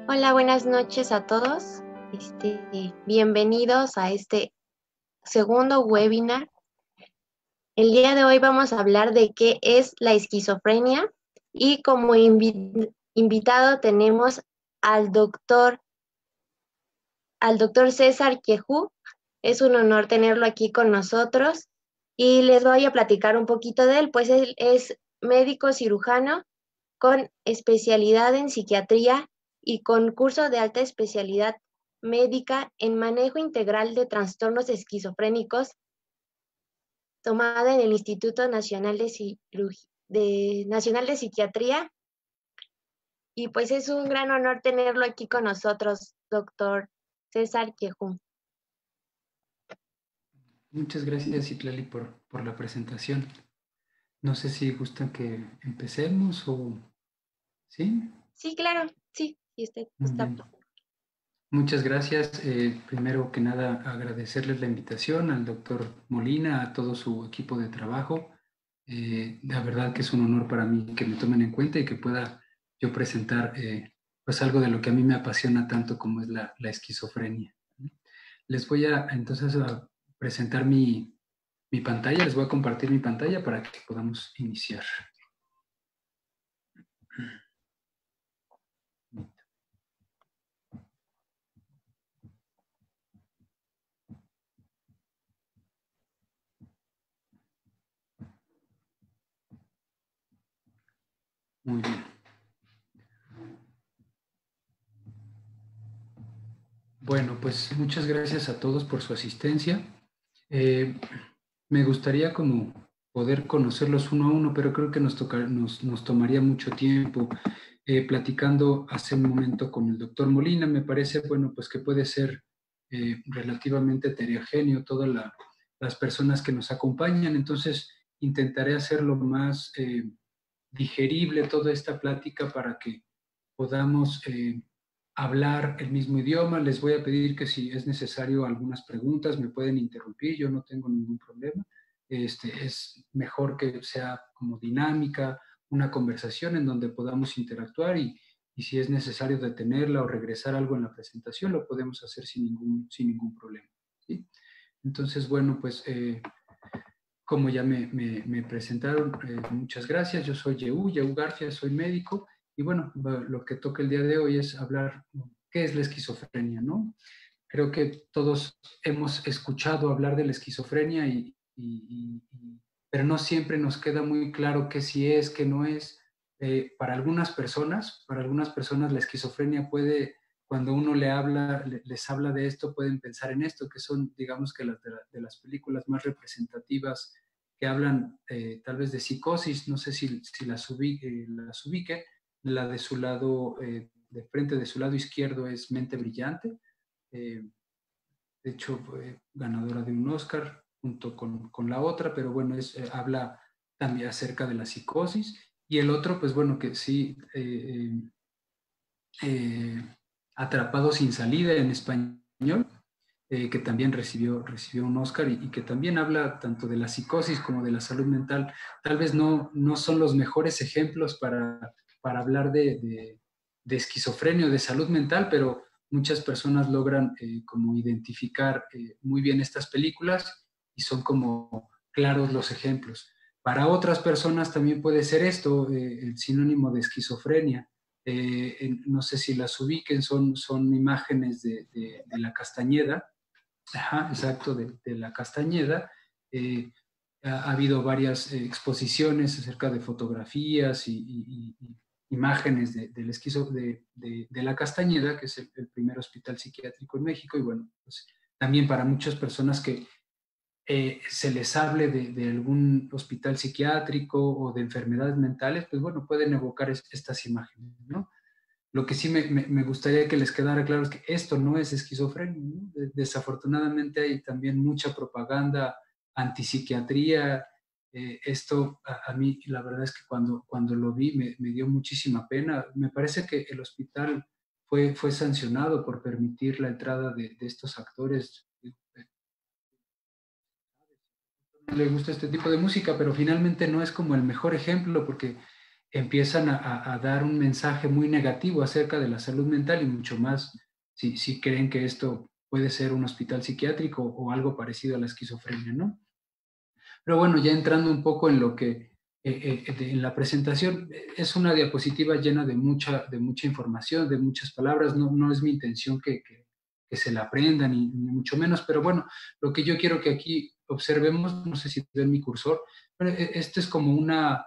Hola, buenas noches a todos. Bienvenidos a este segundo webinar. El día de hoy vamos a hablar de qué es la esquizofrenia y como invitado tenemos al doctor César Quejú. Es un honor tenerlo aquí con nosotros y les voy a platicar un poquito de él, pues él es médico cirujano con especialidad en psiquiatría y con curso de alta especialidad médica en manejo integral de trastornos esquizofrénicos, tomada en el Instituto Nacional de Psiquiatría. Y pues es un gran honor tenerlo aquí con nosotros, doctor César Quejú. Muchas gracias, Citlali, por la presentación. No sé si gustan que empecemos o... ¿Sí? Sí, claro, sí, y usted Muy está. bien. Muchas gracias. Primero que nada, agradecerles la invitación al doctor Molina, a todo su equipo de trabajo. La verdad que es un honor para mí que me tomen en cuenta y que pueda yo presentar pues algo de lo que a mí me apasiona tanto como es la esquizofrenia. Les voy a entonces a presentar mi pantalla, les voy a compartir mi pantalla para que podamos iniciar. Muy bien. Bueno, pues muchas gracias a todos por su asistencia. Eh, Me gustaría como poder conocerlos uno a uno, pero creo que nos tomaría mucho tiempo. Platicando hace un momento con el doctor Molina, me parece, bueno, pues que puede ser relativamente heterogéneo todas las personas que nos acompañan, entonces intentaré hacerlo más digerible toda esta plática para que podamos hablar el mismo idioma. Les voy a pedir que si es necesario algunas preguntas me pueden interrumpir, yo no tengo ningún problema. Es mejor que sea como dinámica, una conversación en donde podamos interactuar y si es necesario detenerla o regresar algo en la presentación, lo podemos hacer sin ningún problema. ¿Sí? Entonces, bueno, pues como ya me presentaron, muchas gracias. Yo soy Yehu García, soy médico y bueno, lo que toca el día de hoy es hablar qué es la esquizofrenia, ¿no? Creo que todos hemos escuchado hablar de la esquizofrenia pero no siempre nos queda muy claro qué sí es, qué no es. Para algunas personas la esquizofrenia puede, cuando uno les habla de esto, pueden pensar en esto, que son, digamos que de las películas más representativas que hablan tal vez de psicosis, no sé si las ubique, la de su lado, de frente de su lado izquierdo es Mente Brillante, eh, de hecho fue ganadora de un Oscar junto con la otra, pero bueno, habla también acerca de la psicosis, y el otro, pues bueno, que sí, eh, Atrapado sin salida en español, que también recibió un Oscar y que también habla tanto de la psicosis como de la salud mental. Tal vez no son los mejores ejemplos para hablar de esquizofrenia o de salud mental, pero muchas personas logran como identificar muy bien estas películas y son como claros los ejemplos. Para otras personas también puede ser esto, el sinónimo de esquizofrenia. No sé si las ubiquen, son imágenes de la Castañeda. Ajá, exacto, de la Castañeda. Eh, ha habido varias exposiciones acerca de fotografías y imágenes de la Castañeda, que es el primer hospital psiquiátrico en México, y bueno, pues también para muchas personas que se les hable de algún hospital psiquiátrico o de enfermedades mentales, pues bueno, pueden evocar estas imágenes, ¿no? Lo que sí me gustaría que les quedara claro es que esto no es esquizofrenia, ¿no? Desafortunadamente hay también mucha propaganda antipsiquiatría. Esto a mí la verdad es que cuando lo vi me dio muchísima pena. Me parece que el hospital fue sancionado por permitir la entrada de estos actores. No le gusta este tipo de música, pero finalmente no es como el mejor ejemplo porque empiezan a dar un mensaje muy negativo acerca de la salud mental y mucho más si creen que esto puede ser un hospital psiquiátrico o algo parecido a la esquizofrenia, ¿no? Pero bueno, ya entrando un poco en lo que, en la presentación, es una diapositiva llena de mucha información, de muchas palabras, no es mi intención que se la aprendan, ni mucho menos, pero bueno, lo que yo quiero que aquí observemos, no sé si ven mi cursor, pero esto es como una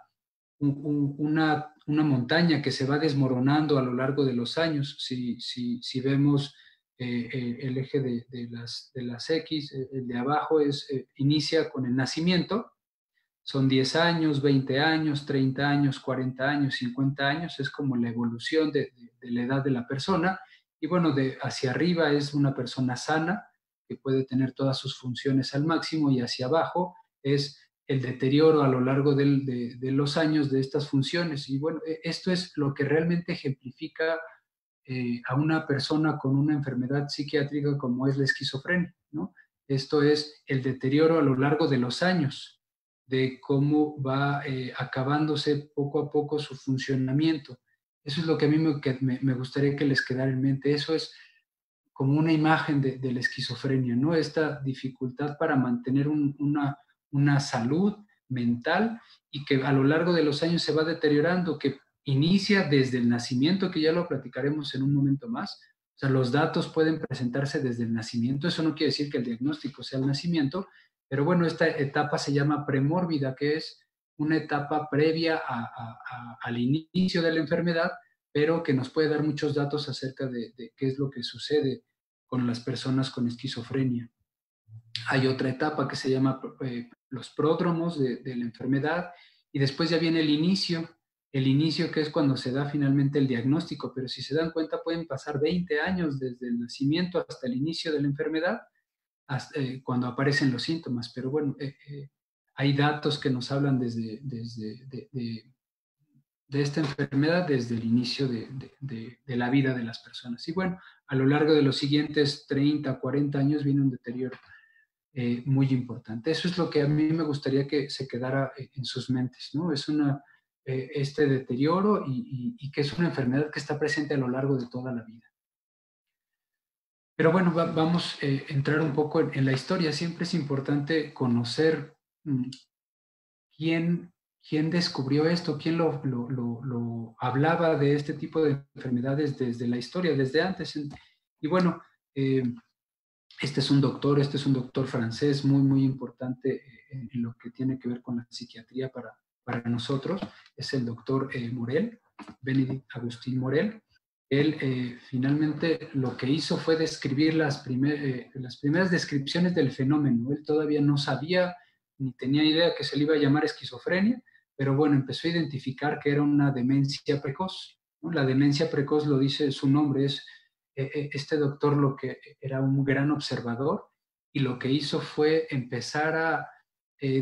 montaña que se va desmoronando a lo largo de los años. Si vemos el eje de las X, el de abajo inicia con el nacimiento, son 10 años, 20 años, 30 años, 40 años, 50 años, es como la evolución de la edad de la persona. Y bueno, de hacia arriba es una persona sana, que puede tener todas sus funciones al máximo, y hacia abajo es el deterioro a lo largo de los años de estas funciones. Y bueno, esto es lo que realmente ejemplifica a una persona con una enfermedad psiquiátrica como es la esquizofrenia, ¿no? Esto es el deterioro a lo largo de los años, de cómo va acabándose poco a poco su funcionamiento. Eso es lo que a mí me gustaría que les quedara en mente. Eso es como una imagen de la esquizofrenia, ¿no? Esta dificultad para mantener una salud mental y que a lo largo de los años se va deteriorando, que inicia desde el nacimiento, que ya lo platicaremos en un momento más. O sea, los datos pueden presentarse desde el nacimiento. Eso no quiere decir que el diagnóstico sea el nacimiento, pero bueno, esta etapa se llama premórbida, que es una etapa previa al inicio de la enfermedad, pero que nos puede dar muchos datos acerca de qué es lo que sucede con las personas con esquizofrenia. Hay otra etapa que se llama los pródromos de la enfermedad, y después ya viene el inicio que es cuando se da finalmente el diagnóstico, pero si se dan cuenta pueden pasar 20 años desde el nacimiento hasta el inicio de la enfermedad, hasta, cuando aparecen los síntomas, pero bueno, hay datos que nos hablan de esta enfermedad desde el inicio de la vida de las personas. Y bueno, a lo largo de los siguientes 30, 40 años viene un deterioro muy importante. Eso es lo que a mí me gustaría que se quedara en sus mentes, ¿no? Es este deterioro y que es una enfermedad que está presente a lo largo de toda la vida. Pero bueno, vamos a entrar un poco en la historia. Siempre es importante conocer quién descubrió esto, quién lo hablaba de este tipo de enfermedades desde la historia, desde antes. Y bueno, este es un doctor francés muy importante en lo que tiene que ver con la psiquiatría para nosotros. Es el doctor Morel, Benedict Agustín Morel. Él finalmente lo que hizo fue describir las primeras descripciones del fenómeno. Él todavía no sabía ni tenía idea que se le iba a llamar esquizofrenia, pero bueno, empezó a identificar que era una demencia precoz, ¿no? La demencia precoz lo dice su nombre, es este doctor lo que era un gran observador y lo que hizo fue empezar a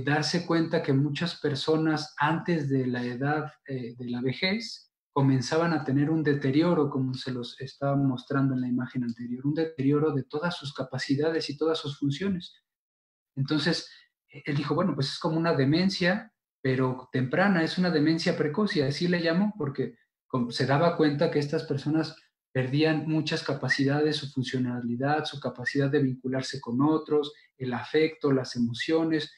darse cuenta que muchas personas antes de la edad de la vejez comenzaban a tener un deterioro, como se los estaba mostrando en la imagen anterior, un deterioro de todas sus capacidades y todas sus funciones. Entonces, él dijo, bueno, pues es como una demencia, pero temprana, es una demencia precoz, y así le llamó, porque se daba cuenta que estas personas perdían muchas capacidades, su funcionalidad, su capacidad de vincularse con otros, el afecto, las emociones,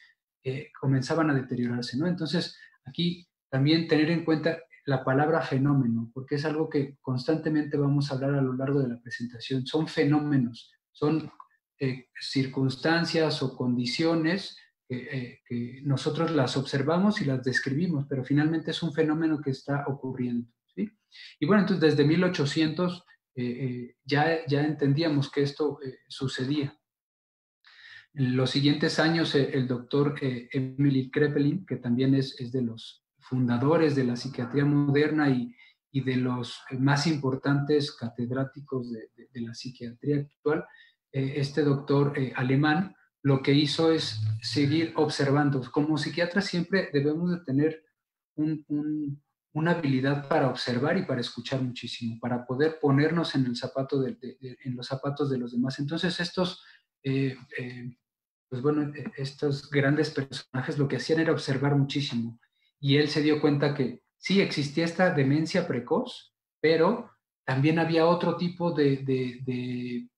comenzaban a deteriorarse, ¿no? Entonces, aquí también tener en cuenta la palabra fenómeno, porque es algo que constantemente vamos a hablar a lo largo de la presentación. Son fenómenos, son circunstancias o condiciones que nosotros las observamos y las describimos, pero finalmente es un fenómeno que está ocurriendo, ¿sí? Y bueno, entonces desde 1800 ya entendíamos que esto sucedía. En los siguientes años, el doctor Emily Kraepelin, que también es de los fundadores de la psiquiatría moderna y de los más importantes catedráticos de la psiquiatría actual, este doctor alemán lo que hizo es seguir observando. Como psiquiatras siempre debemos de tener una habilidad para observar y para escuchar muchísimo, para poder ponernos en el zapato en los zapatos de los demás. Entonces pues bueno, estos grandes personajes lo que hacían era observar muchísimo, y él se dio cuenta que sí existía esta demencia precoz, pero también había otro tipo de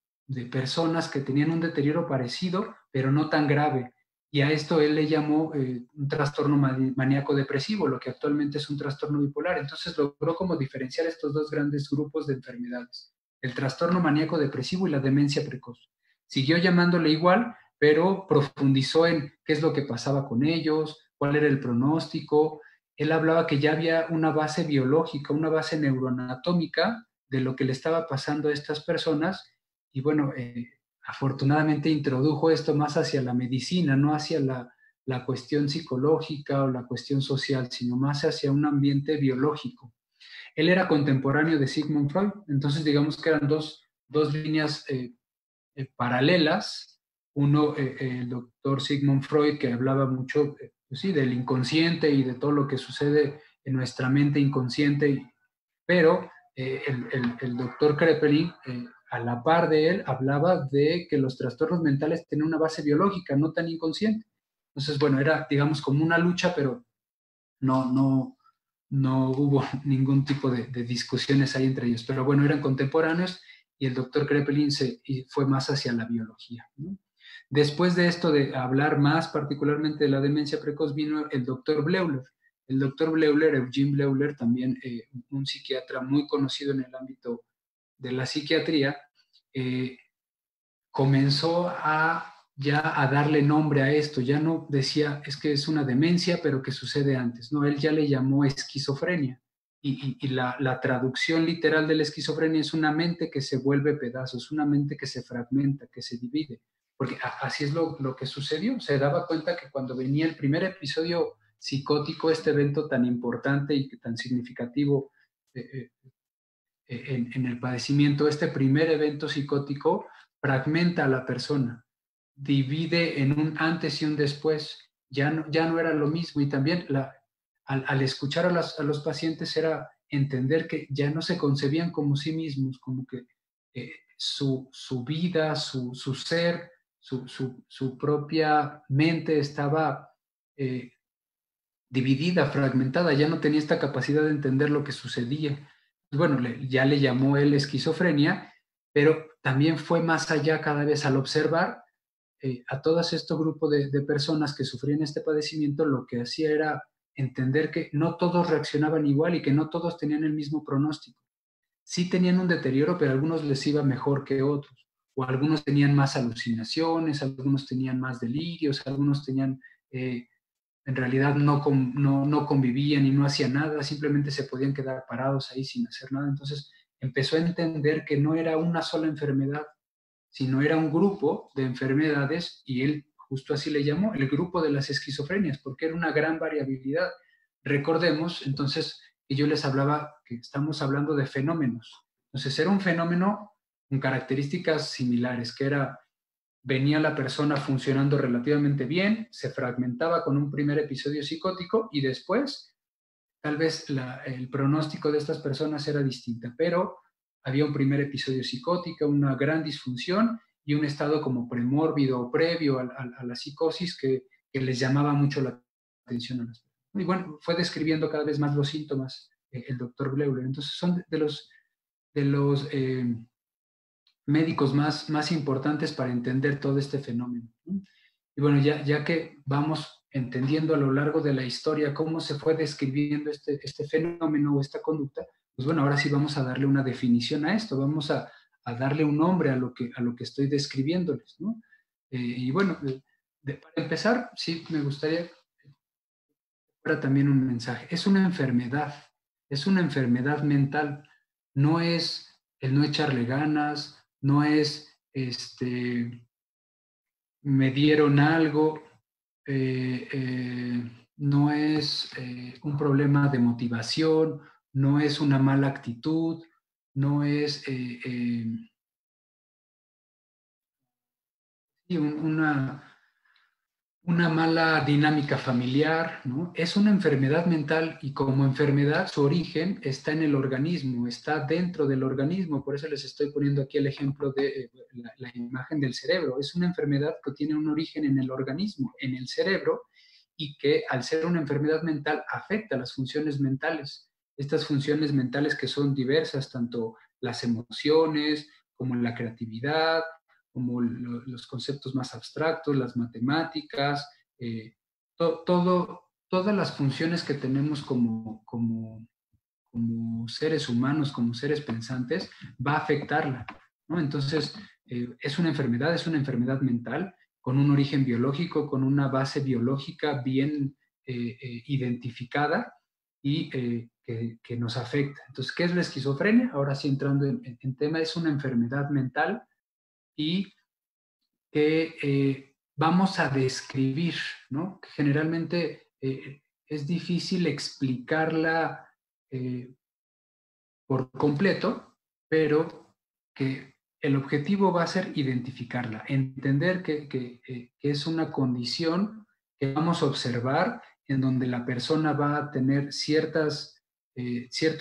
personas que tenían un deterioro parecido, pero no tan grave. Y a esto él le llamó un trastorno maníaco depresivo, lo que actualmente es un trastorno bipolar. Entonces logró como diferenciar estos dos grandes grupos de enfermedades, el trastorno maníaco depresivo y la demencia precoz. Siguió llamándole igual, pero profundizó en qué es lo que pasaba con ellos, cuál era el pronóstico. Él hablaba que ya había una base biológica, una base neuroanatómica de lo que le estaba pasando a estas personas y bueno, afortunadamente introdujo esto más hacia la medicina, no hacia la cuestión psicológica o la cuestión social, sino más hacia un ambiente biológico. Él era contemporáneo de Sigmund Freud, entonces digamos que eran dos líneas paralelas. Uno, el doctor Sigmund Freud, que hablaba mucho pues sí, del inconsciente y de todo lo que sucede en nuestra mente inconsciente, pero el doctor Kraepelin, a la par de él, hablaba de que los trastornos mentales tienen una base biológica, no tan inconsciente. Entonces, bueno, era, digamos, como una lucha, pero no hubo ningún tipo de discusiones ahí entre ellos. Pero bueno, eran contemporáneos y el doctor Kraepelin fue más hacia la biología, ¿no? Después de esto, de hablar más particularmente de la demencia precoz, vino el doctor Bleuler. El doctor Bleuler, Eugene Bleuler, también un psiquiatra muy conocido en el ámbito de la psiquiatría, eh, comenzó ya a darle nombre a esto. Ya no decía, es que es una demencia, pero que sucede antes. No, él ya le llamó esquizofrenia. Y la traducción literal de la esquizofrenia es una mente que se vuelve pedazos, una mente que se fragmenta, que se divide. Porque así es lo que sucedió. Se daba cuenta que cuando venía el primer episodio psicótico, este evento tan importante y tan significativo eh, en el padecimiento, este primer evento psicótico fragmenta a la persona, divide en un antes y un después, ya no era lo mismo y también al escuchar a los pacientes era entender que ya no se concebían como sí mismos, como que su vida, su ser, su propia mente estaba dividida, fragmentada, ya no tenía esta capacidad de entender lo que sucedía. Bueno, ya le llamó él esquizofrenia, pero también fue más allá cada vez al observar a todos estos grupos de personas que sufrían este padecimiento, lo que hacía era entender que no todos reaccionaban igual y que no todos tenían el mismo pronóstico. Sí tenían un deterioro, pero a algunos les iba mejor que otros, o algunos tenían más alucinaciones, algunos tenían más delirios, algunos tenían en realidad no convivían y no hacían nada, simplemente se podían quedar parados ahí sin hacer nada. Entonces empezó a entender que no era una sola enfermedad, sino era un grupo de enfermedades y él justo así le llamó, el grupo de las esquizofrenias, porque era una gran variabilidad. Recordemos entonces que yo les hablaba que estamos hablando de fenómenos. Entonces era un fenómeno con características similares, que era venía la persona funcionando relativamente bien, se fragmentaba con un primer episodio psicótico y después tal vez el pronóstico de estas personas era distinta, pero había un primer episodio psicótico, una gran disfunción y un estado como premórbido o previo a la psicosis que les llamaba mucho la atención a las personas. Y bueno, fue describiendo cada vez más los síntomas el doctor Bleuler. Entonces son de los médicos más importantes para entender todo este fenómeno, ¿no? Y bueno, ya que vamos entendiendo a lo largo de la historia cómo se fue describiendo este fenómeno o esta conducta, pues bueno, ahora sí vamos a darle una definición a esto, vamos a darle un nombre a lo que estoy describiéndoles, ¿no? Y bueno, para empezar, sí, me gustaría ahora también un mensaje. Es una enfermedad mental, no es el no echarle ganas, no es me dieron algo, no es un problema de motivación, no es una mala actitud, no es una mala dinámica familiar, ¿no? Es una enfermedad mental y como enfermedad su origen está en el organismo, está dentro del organismo. Por eso les estoy poniendo aquí el ejemplo de la imagen del cerebro. Es una enfermedad que tiene un origen en el organismo, en el cerebro, y que al ser una enfermedad mental afecta las funciones mentales. Estas funciones mentales que son diversas, tanto las emociones como la creatividad, como los conceptos más abstractos, las matemáticas, todas las funciones que tenemos como seres humanos, como seres pensantes, va a afectarla, ¿no? Entonces, es una enfermedad mental con un origen biológico, con una base biológica bien identificada y que nos afecta. Entonces, ¿qué es la esquizofrenia? Ahora sí, entrando en tema, es una enfermedad mental y que vamos a describir, ¿no? Que generalmente es difícil explicarla por completo, pero que el objetivo va a ser identificarla, entender que es una condición que vamos a observar en donde la persona va a tener ciertos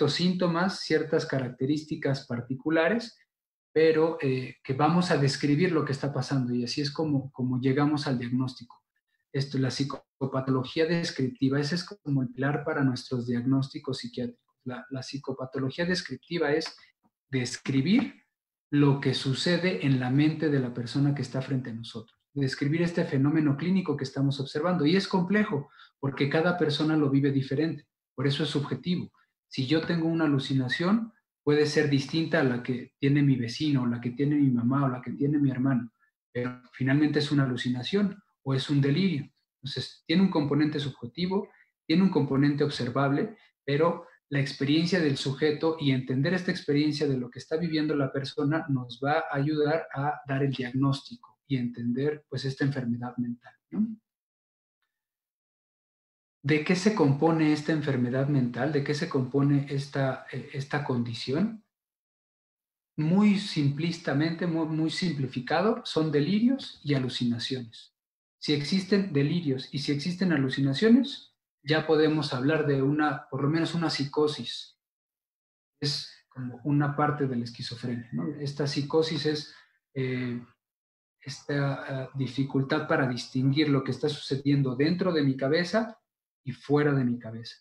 síntomas, ciertas características particulares, pero que vamos a describir lo que está pasando y así es como llegamos al diagnóstico. La psicopatología descriptiva, ese es como el pilar para nuestros diagnósticos psiquiátricos. La psicopatología descriptiva es describir lo que sucede en la mente de la persona que está frente a nosotros, describir este fenómeno clínico que estamos observando. Y es complejo porque cada persona lo vive diferente, por eso es subjetivo. Si yo tengo una alucinación, puede ser distinta a la que tiene mi vecino, o la que tiene mi mamá, o la que tiene mi hermano, pero finalmente es una alucinación o es un delirio. Entonces, tiene un componente subjetivo, tiene un componente observable, pero la experiencia del sujeto y entender esta experiencia de lo que está viviendo la persona nos va a ayudar a dar el diagnóstico y entender pues esta enfermedad mental, ¿no? ¿De qué se compone esta enfermedad mental? ¿De qué se compone esta condición? Muy simplistamente, muy simplificado, son delirios y alucinaciones. Si existen delirios y si existen alucinaciones, ya podemos hablar de por lo menos una psicosis. Es como una parte de la esquizofrenia, ¿no? Esta psicosis es esta dificultad para distinguir lo que está sucediendo dentro de mi cabeza y fuera de mi cabeza.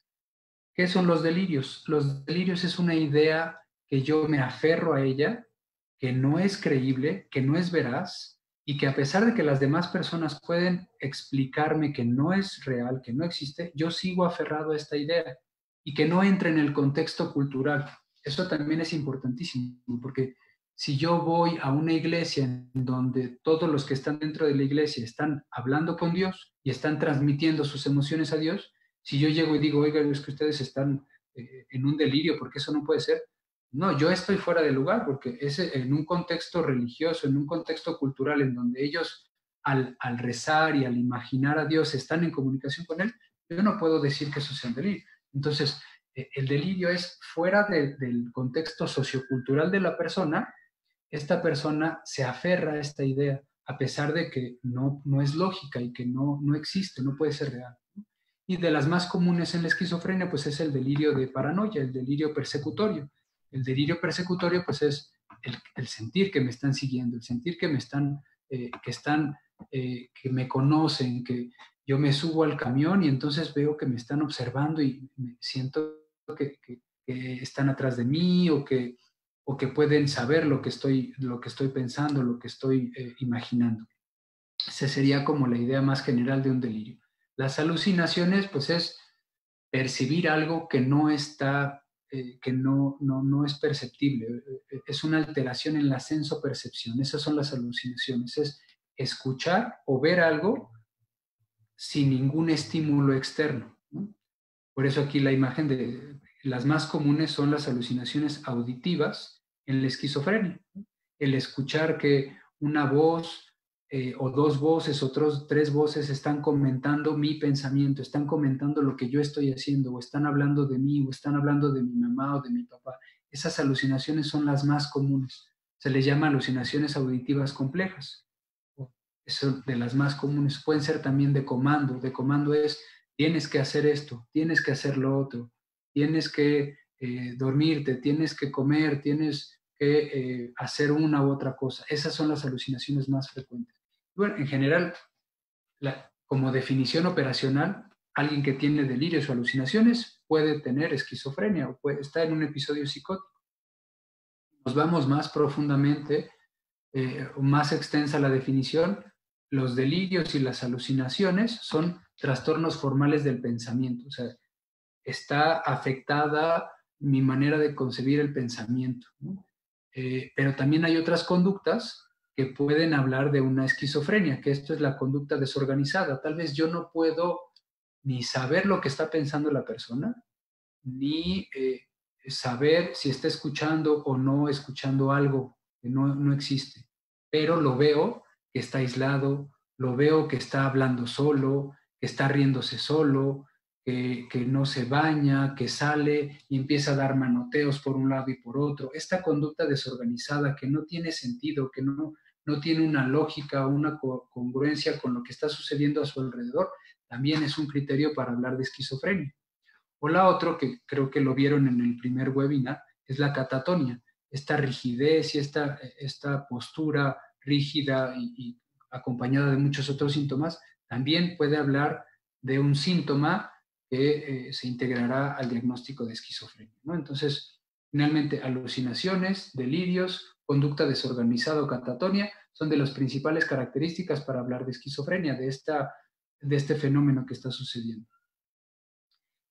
¿Qué son los delirios? Los delirios es una idea que yo me aferro a ella, que no es creíble, que no es veraz y que a pesar de que las demás personas pueden explicarme que no es real, que no existe, yo sigo aferrado a esta idea y que no entra en el contexto cultural. Eso también es importantísimo porque si yo voy a una iglesia en donde todos los que están dentro de la iglesia están hablando con Dios y están transmitiendo sus emociones a Dios, si yo llego y digo, oiga, es que ustedes están en un delirio, porque eso no puede ser. No, yo estoy fuera de lugar, porque es en un contexto religioso, en un contexto cultural, en donde ellos al rezar y al imaginar a Dios están en comunicación con Él, yo no puedo decir que eso sea un delirio. Entonces, el delirio es fuera del contexto sociocultural de la persona, esta persona se aferra a esta idea, a pesar de que no es lógica y que no existe, no puede ser real. Y de las más comunes en la esquizofrenia, pues es el delirio de paranoia, el delirio persecutorio. El delirio persecutorio, pues es el sentir que me están siguiendo, el sentir que que me conocen, que yo me subo al camión y entonces veo que me están observando y me siento que están atrás de mí o que pueden saber lo que estoy pensando, lo que estoy imaginando. Esa sería como la idea más general de un delirio. Las alucinaciones, pues es percibir algo que no está, que no es perceptible. Es una alteración en la sensopercepción. Esas son las alucinaciones. Es escuchar o ver algo sin ningún estímulo externo, ¿no? Por eso aquí la imagen de las más comunes son las alucinaciones auditivas en la esquizofrenia. El escuchar que una voz o dos voces o tres voces están comentando mi pensamiento, están comentando lo que yo estoy haciendo, o están hablando de mí, o están hablando de mi mamá o de mi papá. Esas alucinaciones son las más comunes. Se les llama alucinaciones auditivas complejas. Eso de las más comunes. Pueden ser también de comando. De comando es, tienes que hacer esto, tienes que hacer lo otro, tienes que dormirte, tienes que comer, tienes que hacer una u otra cosa. Esas son las alucinaciones más frecuentes. Bueno, en general, como definición operacional, alguien que tiene delirios o alucinaciones puede tener esquizofrenia o puede estar en un episodio psicótico. Nos vamos más profundamente, más extensa la definición. Los delirios y las alucinaciones son trastornos formales del pensamiento, o sea, está afectada mi manera de concebir el pensamiento, ¿no? Pero también hay otras conductas que pueden hablar de una esquizofrenia, que esto es la conducta desorganizada. Tal vez yo no puedo ni saber lo que está pensando la persona, ni saber si está escuchando o no escuchando algo que no existe, pero lo veo que está aislado, lo veo que está hablando solo, que está riéndose solo, que no se baña, que sale y empieza a dar manoteos por un lado y por otro. Esta conducta desorganizada que no tiene sentido, que no tiene una lógica o una congruencia con lo que está sucediendo a su alrededor, también es un criterio para hablar de esquizofrenia. O la otra, que creo que lo vieron en el primer webinar, es la catatonia. Esta rigidez y esta postura rígida y acompañada de muchos otros síntomas, también puede hablar de un síntoma que se integrará al diagnóstico de esquizofrenia, ¿no? Entonces, finalmente, alucinaciones, delirios, conducta desorganizada o catatonia son de las principales características para hablar de esquizofrenia, de este fenómeno que está sucediendo.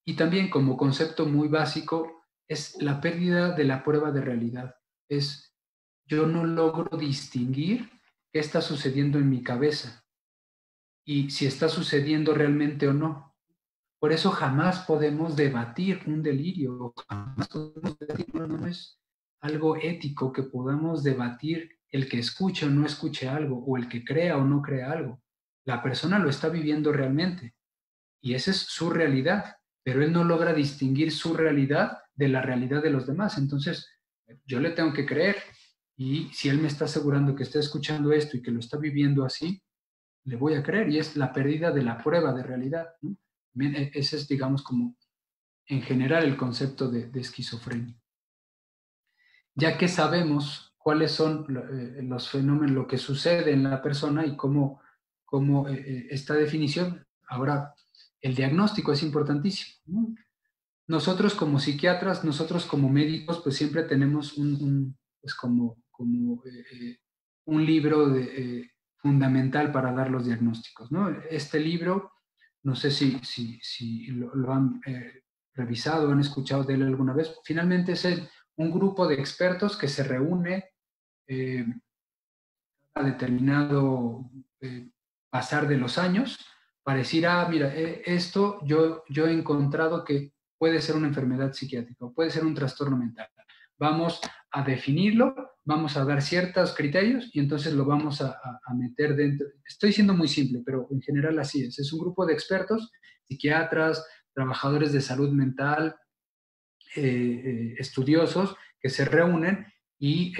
Y también como concepto muy básico es la pérdida de la prueba de realidad. Es yo no logro distinguir qué está sucediendo en mi cabeza y si está sucediendo realmente o no. Por eso jamás podemos debatir un delirio, jamás podemos debatir, no es algo ético que podamos debatir el que escuche o no escuche algo, o el que crea o no crea algo. La persona lo está viviendo realmente y esa es su realidad, pero él no logra distinguir su realidad de la realidad de los demás. Entonces, yo le tengo que creer y si él me está asegurando que está escuchando esto y que lo está viviendo así, le voy a creer y es la pérdida de la prueba de realidad, ¿no? Ese es, digamos, como en general el concepto de esquizofrenia. Ya que sabemos cuáles son los fenómenos, lo que sucede en la persona y cómo esta definición, ahora el diagnóstico es importantísimo, ¿no? Nosotros como psiquiatras, nosotros como médicos, pues siempre tenemos pues un libro fundamental para dar los diagnósticos, ¿no? Este libro, no sé si lo han revisado, han escuchado de él alguna vez, finalmente es un grupo de expertos que se reúne a determinado pasar de los años para decir, mira, esto yo he encontrado que puede ser una enfermedad psiquiátrica o puede ser un trastorno mental. Vamos a definirlo, vamos a dar ciertos criterios y entonces lo vamos a meter dentro. Estoy siendo muy simple, pero en general así es. Es un grupo de expertos, psiquiatras, trabajadores de salud mental, estudiosos que se reúnen y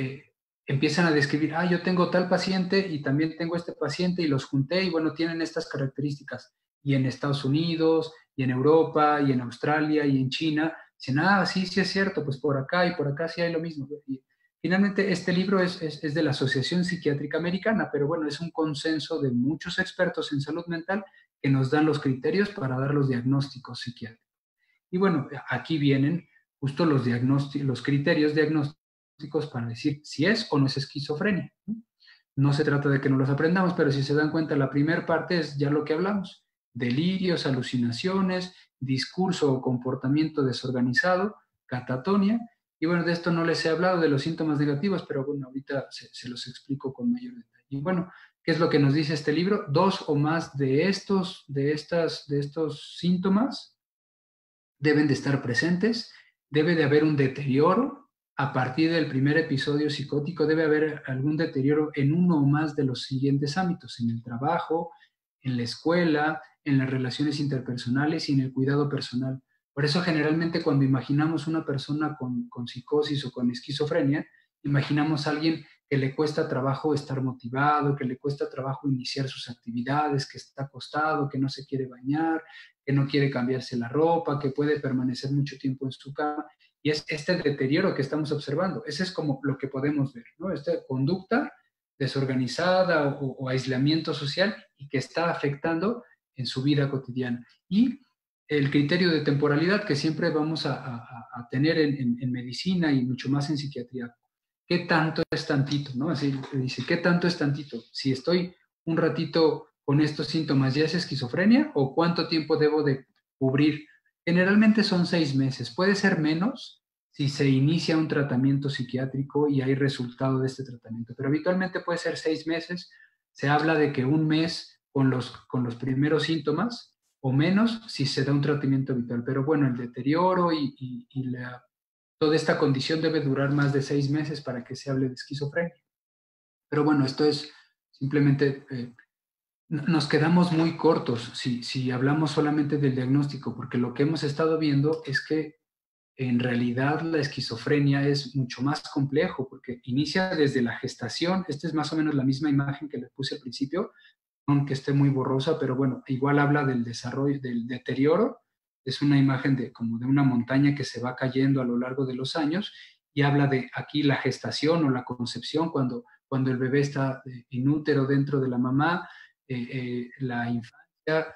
empiezan a describir, yo tengo tal paciente y también tengo este paciente y los junté y bueno, tienen estas características. Y en Estados Unidos, y en Europa, y en Australia, y en China, dicen, sí, sí es cierto, pues por acá y por acá sí hay lo mismo. Y finalmente, este libro es de la Asociación Psiquiátrica Americana, pero bueno, es un consenso de muchos expertos en salud mental que nos dan los criterios para dar los diagnósticos psiquiátricos. Y bueno, aquí vienen justo los criterios diagnósticos para decir si es o no es esquizofrenia. No se trata de que no los aprendamos, pero si se dan cuenta, la primera parte es ya lo que hablamos: delirios, alucinaciones, discurso o comportamiento desorganizado, catatonia. Y bueno, de esto no les he hablado, de los síntomas negativos, pero bueno, ahorita se los explico con mayor detalle. Y bueno, ¿qué es lo que nos dice este libro? 2 o más de estos síntomas deben de estar presentes, debe de haber un deterioro a partir del primer episodio psicótico, debe haber algún deterioro en uno o más de los siguientes ámbitos: en el trabajo, en la escuela, en las relaciones interpersonales y en el cuidado personal. Por eso generalmente cuando imaginamos una persona con psicosis o con esquizofrenia, imaginamos a alguien que le cuesta trabajo estar motivado, que le cuesta trabajo iniciar sus actividades, que está acostado, que no se quiere bañar, que no quiere cambiarse la ropa, que puede permanecer mucho tiempo en su cama. Y es este deterioro que estamos observando. Ese es como lo que podemos ver, ¿no? Esta conducta desorganizada o aislamiento social y que está afectando en su vida cotidiana. Y el criterio de temporalidad que siempre vamos a tener en medicina y mucho más en psiquiatría. ¿Qué tanto es tantito? ¿No? Así dice, ¿qué tanto es tantito? Si estoy un ratito con estos síntomas, ¿ya es esquizofrenia? ¿O cuánto tiempo debo de cubrir? Generalmente son 6 meses. Puede ser menos si se inicia un tratamiento psiquiátrico y hay resultado de este tratamiento, pero habitualmente puede ser 6 meses. Se habla de que un mes con los primeros síntomas o menos si se da un tratamiento habitual. Pero bueno, el deterioro toda esta condición debe durar más de 6 meses para que se hable de esquizofrenia. Pero bueno, esto es simplemente, nos quedamos muy cortos si hablamos solamente del diagnóstico, porque lo que hemos estado viendo es que en realidad la esquizofrenia es mucho más complejo, porque inicia desde la gestación. Esta es más o menos la misma imagen que le puse al principio, aunque esté muy borrosa, pero bueno, igual habla del desarrollo, del deterioro. Es una imagen como de una montaña que se va cayendo a lo largo de los años y habla de aquí la gestación o la concepción, cuando el bebé está inútero dentro de la mamá, la infancia,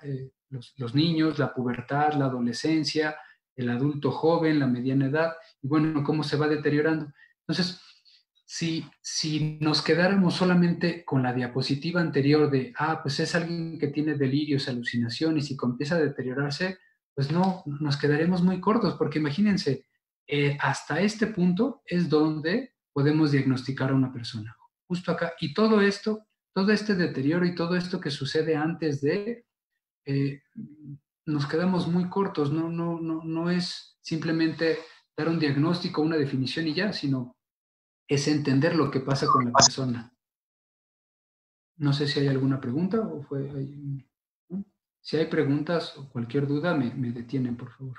los niños, la pubertad, la adolescencia, el adulto joven, la mediana edad, y bueno, cómo se va deteriorando. Entonces, si nos quedáramos solamente con la diapositiva anterior de, pues es alguien que tiene delirios, alucinaciones y que empieza a deteriorarse, pues no, nos quedaremos muy cortos, porque imagínense, hasta este punto es donde podemos diagnosticar a una persona, justo acá. Y todo esto, todo este deterioro y todo esto que sucede antes de, eh, nos quedamos muy cortos, no es simplemente dar un diagnóstico, una definición y ya, sino es entender lo que pasa con la persona. No sé si hay alguna pregunta o ¿no? Si hay preguntas o cualquier duda, me detienen, por favor.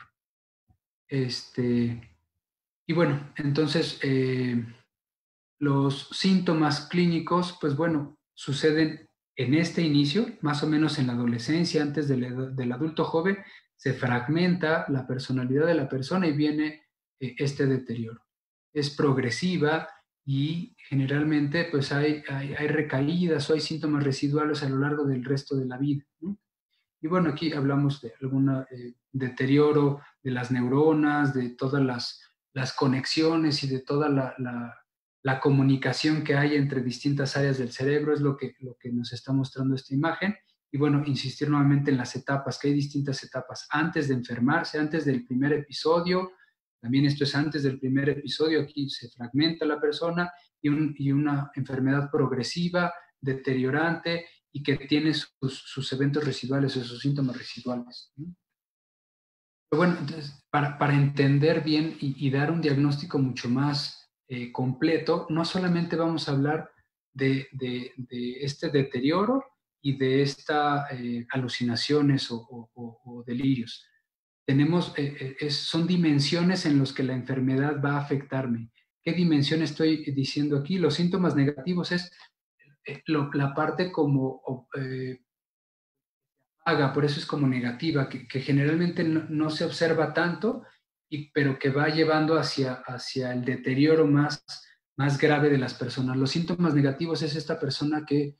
Y bueno, entonces, los síntomas clínicos, pues bueno, suceden en este inicio, más o menos en la adolescencia, antes del adulto joven, se fragmenta la personalidad de la persona y viene este deterioro. Es progresiva y generalmente pues hay recaídas o hay síntomas residuales a lo largo del resto de la vida, ¿no? Y bueno, aquí hablamos de algún deterioro de las neuronas, de todas las conexiones y de toda la comunicación que hay entre distintas áreas del cerebro, es lo que nos está mostrando esta imagen. Y bueno, insistir nuevamente en las etapas, que hay distintas etapas. Antes de enfermarse, antes del primer episodio, también esto es antes del primer episodio, aquí se fragmenta la persona y una enfermedad progresiva, deteriorante, y que tiene sus eventos residuales o sus síntomas residuales, ¿no? Pero bueno, entonces, para entender bien y dar un diagnóstico mucho más completo, no solamente vamos a hablar de este deterioro y de estas alucinaciones o delirios. Son dimensiones en las que la enfermedad va a afectarme. ¿Qué dimensión estoy diciendo aquí? Los síntomas negativos es la parte como haga, por eso es como negativa, que generalmente no se observa tanto, pero que va llevando hacia el deterioro más grave de las personas. Los síntomas negativos es esta persona que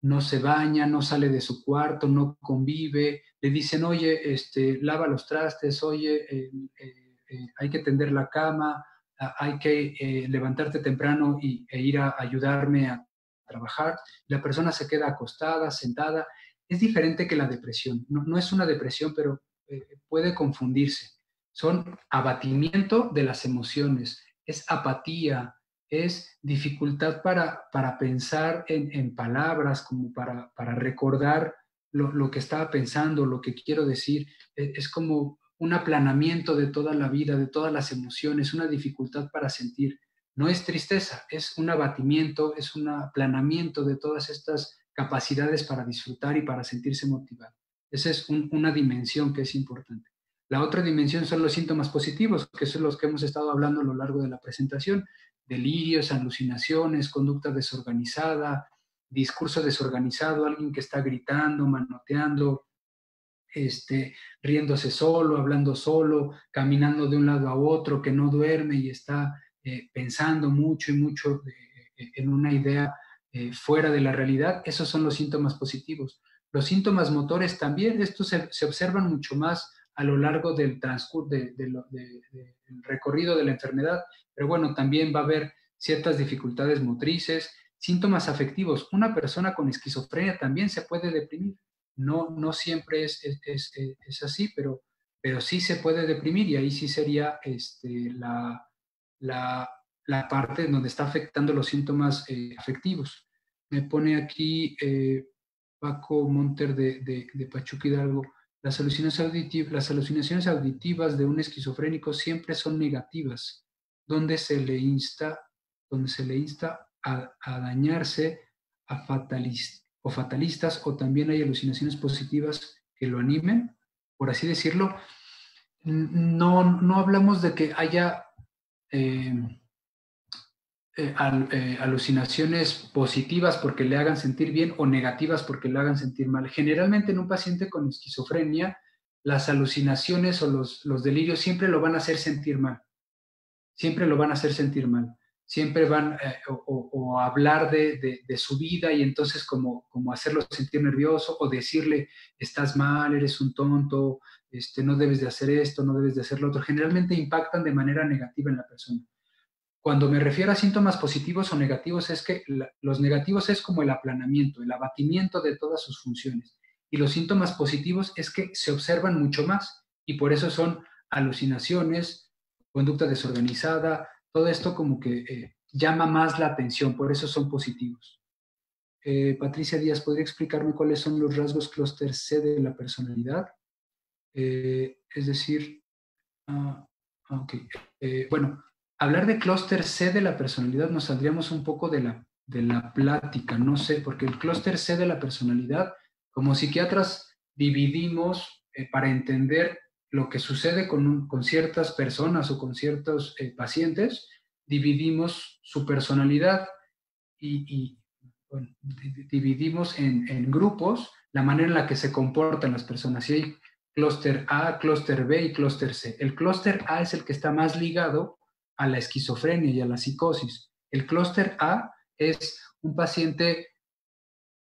no se baña, no sale de su cuarto, no convive, le dicen, oye, lava los trastes, oye, hay que tender la cama, hay que levantarte temprano e ir a ayudarme a trabajar. La persona se queda acostada, sentada. Es diferente que la depresión. No es una depresión, pero puede confundirse. Son abatimiento de las emociones, es apatía, es dificultad para pensar en palabras, como para recordar lo que estaba pensando, lo que quiero decir. Es como un aplanamiento de toda la vida, de todas las emociones, una dificultad para sentir. No es tristeza, es un abatimiento, es un aplanamiento de todas estas capacidades para disfrutar y para sentirse motivado. Esa es una dimensión que es importante. La otra dimensión son los síntomas positivos, que son los que hemos estado hablando a lo largo de la presentación: delirios, alucinaciones, conducta desorganizada, discurso desorganizado, alguien que está gritando, manoteando, riéndose solo, hablando solo, caminando de un lado a otro, que no duerme y está pensando mucho y mucho en una idea fuera de la realidad. Esos son los síntomas positivos. Los síntomas motores también, estos se observan mucho más a lo largo del transcurso, del recorrido de la enfermedad, pero bueno, también va a haber ciertas dificultades motrices, síntomas afectivos. Una persona con esquizofrenia también se puede deprimir. No siempre es así, pero sí se puede deprimir y ahí sí sería la, la parte donde está afectando los síntomas afectivos. Me pone aquí Paco Monter de Pachuca Hidalgo. Las alucinaciones auditivas de un esquizofrénico siempre son negativas, donde donde se le insta a dañarse o fatalistas, o también hay alucinaciones positivas que lo animen, por así decirlo. No hablamos de que haya eh, alucinaciones positivas porque le hagan sentir bien o negativas porque le hagan sentir mal. Generalmente en un paciente con esquizofrenia, las alucinaciones o los delirios siempre lo van a hacer sentir mal, siempre lo van a hacer sentir mal, siempre van o hablar de su vida y entonces como hacerlo sentir nervioso o decirle, estás mal, eres un tonto, no debes de hacer esto, no debes de hacer lo otro. Generalmente impactan de manera negativa en la persona. Cuando me refiero a síntomas positivos o negativos, es que los negativos es como el aplanamiento, el abatimiento de todas sus funciones. Y los síntomas positivos es que se observan mucho más y por eso son alucinaciones, conducta desorganizada, todo esto como que llama más la atención, por eso son positivos. Patricia Díaz, ¿podría explicarme cuáles son los rasgos clúster C de la personalidad? Es decir, ok. Bueno, hablar de clúster C de la personalidad nos saldríamos un poco de la plática, no sé, porque el clúster C de la personalidad, como psiquiatras, dividimos para entender lo que sucede con ciertas personas o con ciertos pacientes, dividimos su personalidad y bueno, dividimos en grupos la manera en la que se comportan las personas. Y hay clúster A, clúster B y clúster C. El clúster A es el que está más ligado a la esquizofrenia y a la psicosis. El clúster A es un paciente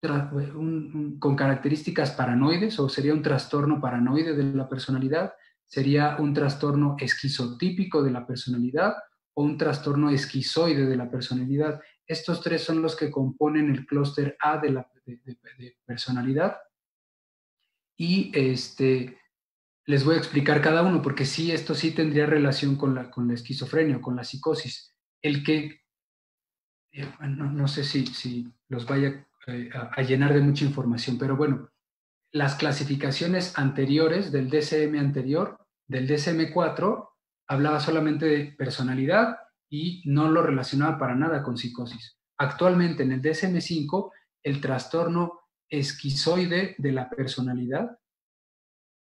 con características paranoides, o sería un trastorno paranoide de la personalidad, sería un trastorno esquizotípico de la personalidad o un trastorno esquizoide de la personalidad. Estos tres son los que componen el clúster A de personalidad. Y les voy a explicar cada uno, porque sí, esto sí tendría relación con la esquizofrenia o con la psicosis. El que, no sé si los vaya a llenar de mucha información, pero bueno, las clasificaciones anteriores del DSM anterior, del DSM-4, hablaba solamente de personalidad y no lo relacionaba para nada con psicosis. Actualmente en el DSM-5, el trastorno esquizoide de la personalidad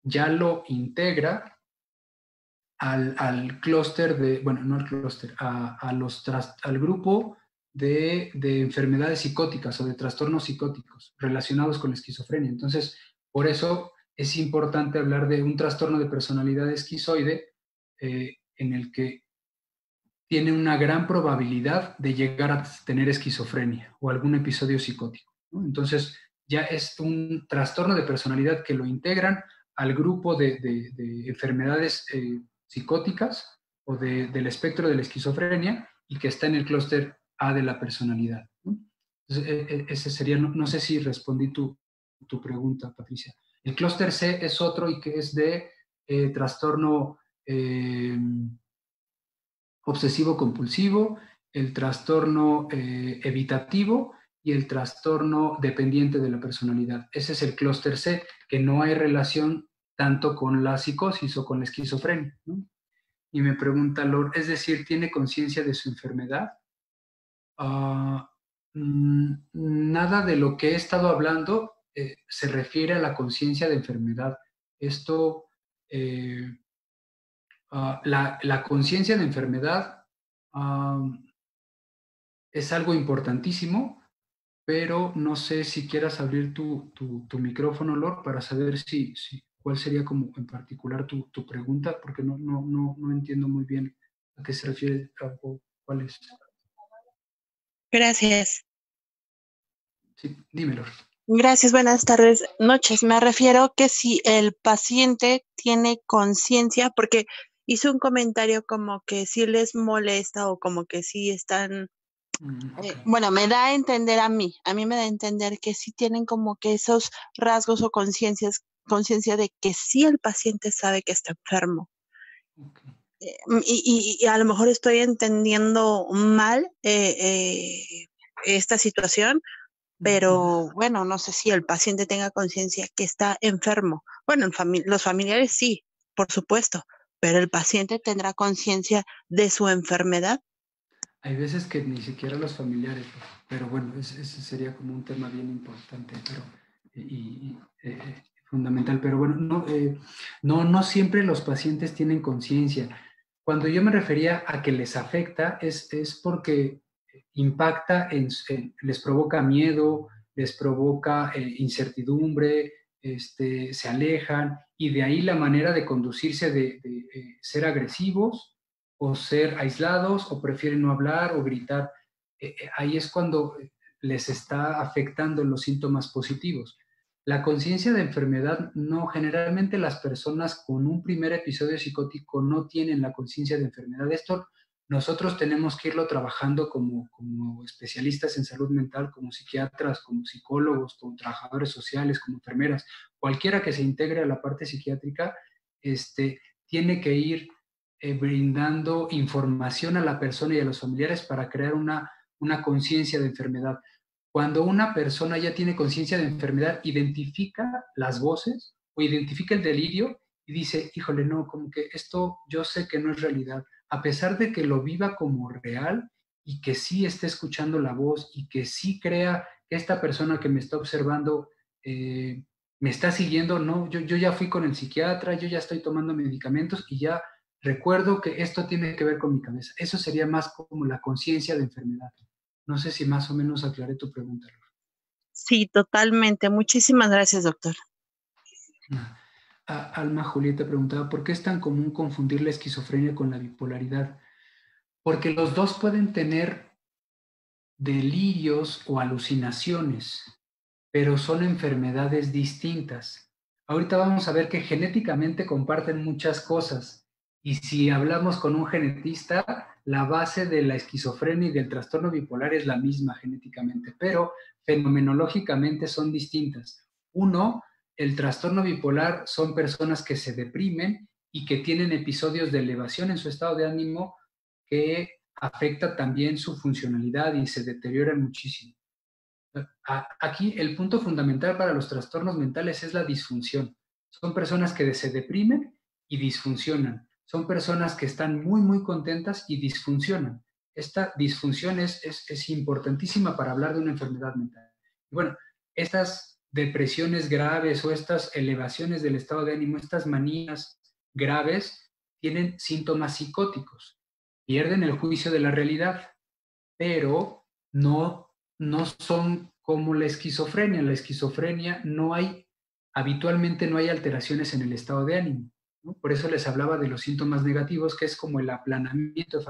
ya lo integra al clúster bueno, no al clúster, al grupo de enfermedades psicóticas o de trastornos psicóticos relacionados con la esquizofrenia. Entonces, por eso es importante hablar de un trastorno de personalidad esquizoide en el que tiene una gran probabilidad de llegar a tener esquizofrenia o algún episodio psicótico, ¿no? Entonces, ya es un trastorno de personalidad que lo integran al grupo de enfermedades psicóticas o del espectro de la esquizofrenia y que está en el clúster A de la personalidad, ¿no? Entonces, ese sería, no sé si respondí tu pregunta, Patricia. El clúster C es otro y que es de trastorno obsesivo-compulsivo, el trastorno evitativo y el trastorno dependiente de la personalidad. Ese es el clúster C, que no hay relación tanto con la psicosis o con la esquizofrenia, ¿no? Y me pregunta Lord, es decir, ¿tiene conciencia de su enfermedad? Nada de lo que he estado hablando se refiere a la conciencia de enfermedad. Esto, la conciencia de enfermedad es algo importantísimo, pero no sé si quieras abrir tu micrófono, Lord, para saber cuál sería como en particular tu pregunta, porque no entiendo muy bien a qué se refiere o cuál es. Gracias. Sí, dime, Lord. Gracias, buenas tardes, noches. Me refiero que si el paciente tiene conciencia, porque hizo un comentario como que si les molesta o como que si están, Okay. bueno, me da a entender a mí me da a entender que sí tienen como que esos rasgos o conciencia de que sí el paciente sabe que está enfermo. Okay. Y a lo mejor estoy entendiendo mal esta situación, pero bueno, no sé si el paciente tenga conciencia que está enfermo. Bueno, los familiares sí, por supuesto, pero el paciente tendrá conciencia de su enfermedad. Hay veces que ni siquiera los familiares, pero bueno, ese sería como un tema bien importante, pero fundamental. Pero bueno, no siempre los pacientes tienen conciencia. Cuando yo me refería a que les afecta, es porque impacta, les provoca miedo, les provoca incertidumbre, se alejan, y de ahí la manera de conducirse de ser agresivos o ser aislados, o prefieren no hablar o gritar. Ahí es cuando les está afectando los síntomas positivos. La conciencia de enfermedad, no, generalmente las personas con un primer episodio psicótico no tienen la conciencia de enfermedad. Esto nosotros tenemos que irlo trabajando como especialistas en salud mental, como psiquiatras, como psicólogos, como trabajadores sociales, como enfermeras, cualquiera que se integre a la parte psiquiátrica, tiene que ir brindando información a la persona y a los familiares para crear una conciencia de enfermedad. Cuando una persona ya tiene conciencia de enfermedad, identifica las voces o identifica el delirio y dice, híjole, no, como que esto yo sé que no es realidad, a pesar de que lo viva como real y que sí esté escuchando la voz y que sí crea que esta persona que me está observando me está siguiendo, no, yo ya fui con el psiquiatra, yo ya estoy tomando medicamentos y ya recuerdo que esto tiene que ver con mi cabeza. Eso sería más como la conciencia de enfermedad. No sé si más o menos aclaré tu pregunta. Sí, totalmente. Muchísimas gracias, doctor. Alma Julieta preguntaba, ¿por qué es tan común confundir la esquizofrenia con la bipolaridad? Porque los dos pueden tener delirios o alucinaciones, pero son enfermedades distintas. Ahorita vamos a ver que genéticamente comparten muchas cosas, y si hablamos con un genetista, la base de la esquizofrenia y del trastorno bipolar es la misma genéticamente, pero fenomenológicamente son distintas. Uno, el trastorno bipolar son personas que se deprimen y que tienen episodios de elevación en su estado de ánimo que afecta también su funcionalidad y se deteriora muchísimo. Aquí el punto fundamental para los trastornos mentales es la disfunción. Son personas que se deprimen y disfuncionan. Son personas que están muy, muy contentas y disfuncionan. Esta disfunción es importantísima para hablar de una enfermedad mental. Y bueno, estas depresiones graves o estas elevaciones del estado de ánimo, estas manías graves, tienen síntomas psicóticos. Pierden el juicio de la realidad, pero no son como la esquizofrenia. La esquizofrenia habitualmente no hay alteraciones en el estado de ánimo, ¿no? Por eso les hablaba de los síntomas negativos, que es como el aplanamiento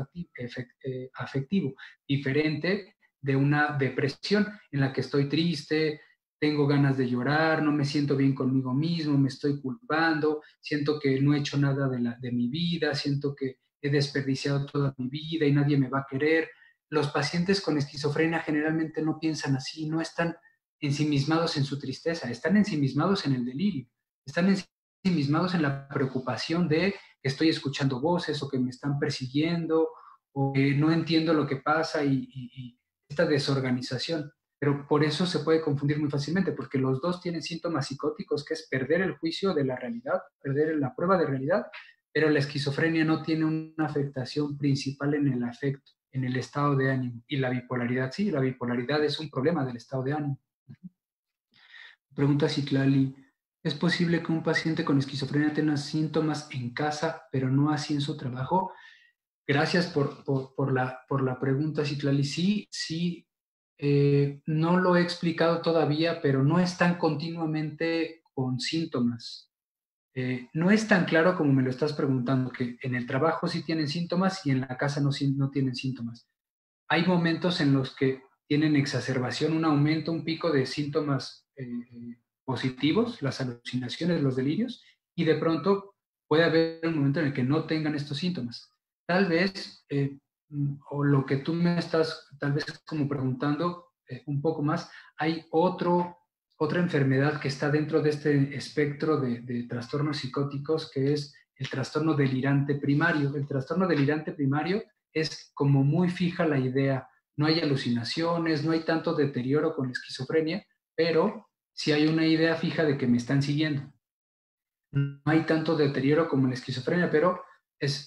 afectivo, diferente de una depresión en la que estoy triste, tengo ganas de llorar, no me siento bien conmigo mismo, me estoy culpando, siento que no he hecho nada de mi vida, siento que he desperdiciado toda mi vida y nadie me va a querer. Los pacientes con esquizofrenia generalmente no piensan así, no están ensimismados en su tristeza, están ensimismados en el delirio, están ensimismados en la preocupación de que estoy escuchando voces o que me están persiguiendo o que no entiendo lo que pasa y esta desorganización. Pero por eso se puede confundir muy fácilmente, porque los dos tienen síntomas psicóticos, que es perder el juicio de la realidad, perder la prueba de realidad, pero la esquizofrenia no tiene una afectación principal en el afecto, en el estado de ánimo. Y la bipolaridad, sí, la bipolaridad es un problema del estado de ánimo. Pregunta Citlali, ¿es posible que un paciente con esquizofrenia tenga síntomas en casa, pero no así en su trabajo? Gracias por la pregunta, Citlali. Sí, no lo he explicado todavía, pero no están continuamente con síntomas. No es tan claro como me lo estás preguntando, que en el trabajo sí tienen síntomas y en la casa no tienen síntomas. Hay momentos en los que tienen exacerbación, un aumento, un pico de síntomas positivos, las alucinaciones, los delirios, y de pronto puede haber un momento en el que no tengan estos síntomas. Tal vez, o lo que tú me estás tal vez como preguntando un poco más, hay otra enfermedad que está dentro de este espectro de trastornos psicóticos, que es el trastorno delirante primario. El trastorno delirante primario es como muy fija la idea, no hay alucinaciones, no hay tanto deterioro con la esquizofrenia, pero sí hay una idea fija de que me están siguiendo. No hay tanto deterioro como en la esquizofrenia, pero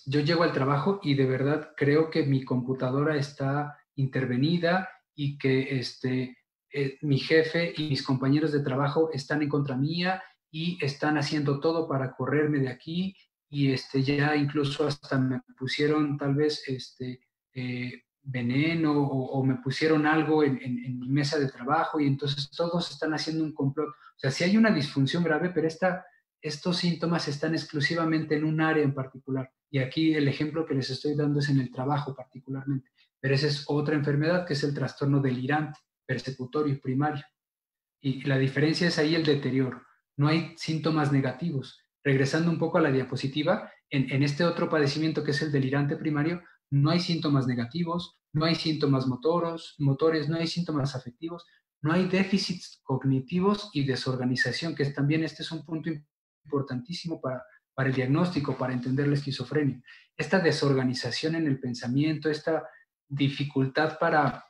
yo llego al trabajo y de verdad creo que mi computadora está intervenida y que mi jefe y mis compañeros de trabajo están en contra mía y están haciendo todo para correrme de aquí y ya incluso hasta me pusieron tal vez veneno o me pusieron algo en mi mesa de trabajo y entonces todos están haciendo un complot. O sea, sí hay una disfunción grave, pero estos síntomas están exclusivamente en un área en particular. Y aquí el ejemplo que les estoy dando es en el trabajo particularmente. Pero esa es otra enfermedad que es el trastorno delirante, persecutorio primario. Y la diferencia es ahí el deterioro. No hay síntomas negativos. Regresando un poco a la diapositiva, en este otro padecimiento que es el delirante primario, no hay síntomas negativos, no hay síntomas motores, no hay síntomas afectivos, no hay déficits cognitivos y desorganización, que también este es un punto importantísimo para el diagnóstico, para entender la esquizofrenia. Esta desorganización en el pensamiento, esta dificultad para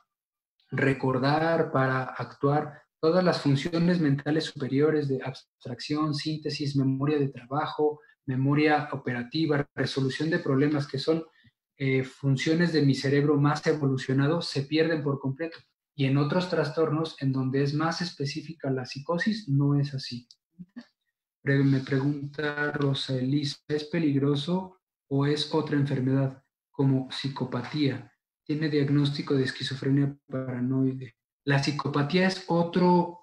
recordar, para actuar, todas las funciones mentales superiores de abstracción, síntesis, memoria de trabajo, memoria operativa, resolución de problemas, que son funciones de mi cerebro más evolucionado, se pierden por completo. Y en otros trastornos, en donde es más específica la psicosis, no es así. Me pregunta Rosa Elisa, ¿es peligroso o es otra enfermedad como psicopatía? Tiene diagnóstico de esquizofrenia paranoide. La psicopatía es otro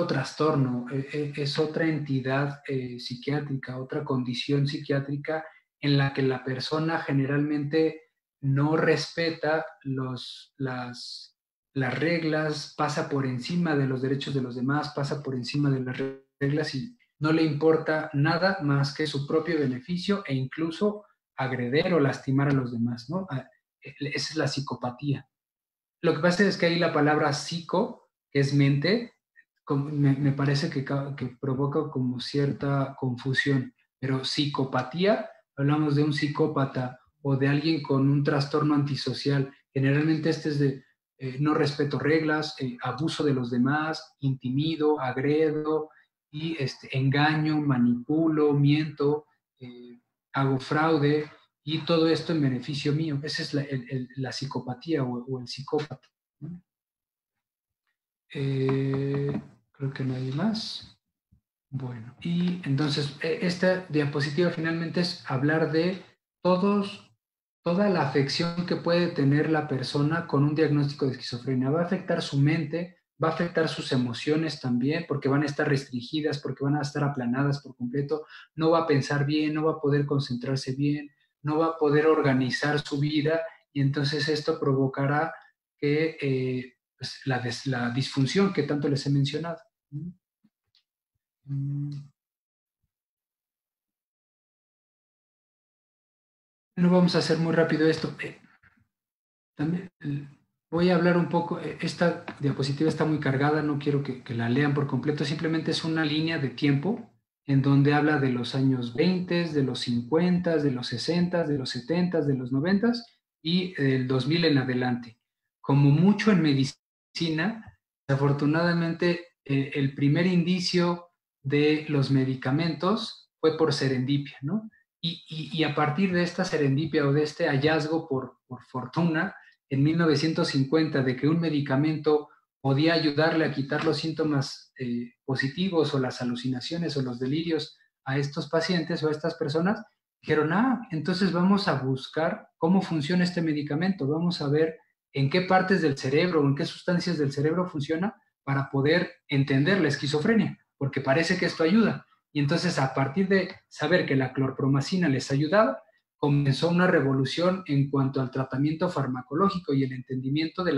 trastorno, es otra entidad psiquiátrica, otra condición psiquiátrica en la que la persona generalmente no respeta las reglas, pasa por encima de los derechos de los demás, pasa por encima de las reglas y no le importa nada más que su propio beneficio e incluso agreder o lastimar a los demás, ¿no? Esa es la psicopatía. Lo que pasa es que ahí la palabra psico, que es mente, me parece que provoca como cierta confusión, pero psicopatía, hablamos de un psicópata o de alguien con un trastorno antisocial. Generalmente este es de no respeto reglas, abuso de los demás, intimido, agredo y engaño, manipulo, miento, hago fraude y todo esto en beneficio mío. Esa es la psicopatía o el psicópata, ¿no? Creo que nadie más. Bueno, y entonces esta diapositiva finalmente es hablar de toda la afección que puede tener la persona con un diagnóstico de esquizofrenia. Va a afectar su mente, va a afectar sus emociones también, porque van a estar restringidas, porque van a estar aplanadas por completo, no va a pensar bien, no va a poder concentrarse bien, no va a poder organizar su vida, y entonces esto provocará que pues, la disfunción que tanto les he mencionado. No vamos a hacer muy rápido esto. También voy a hablar un poco, esta diapositiva está muy cargada, no quiero que la lean por completo, simplemente es una línea de tiempo en donde habla de los años 20, de los 50, de los 60, de los 70, de los 90 y del 2000 en adelante. Como mucho en medicina, desafortunadamente el primer indicio de los medicamentos fue por serendipia, ¿no? Y a partir de esta serendipia o de este hallazgo por fortuna, en 1950, de que un medicamento podía ayudarle a quitar los síntomas positivos o las alucinaciones o los delirios a estos pacientes o a estas personas, dijeron, entonces vamos a buscar cómo funciona este medicamento, vamos a ver en qué partes del cerebro o en qué sustancias del cerebro funciona para poder entender la esquizofrenia, porque parece que esto ayuda. Y entonces, a partir de saber que la clorpromacina les ayudaba, comenzó una revolución en cuanto al tratamiento farmacológico y el entendimiento de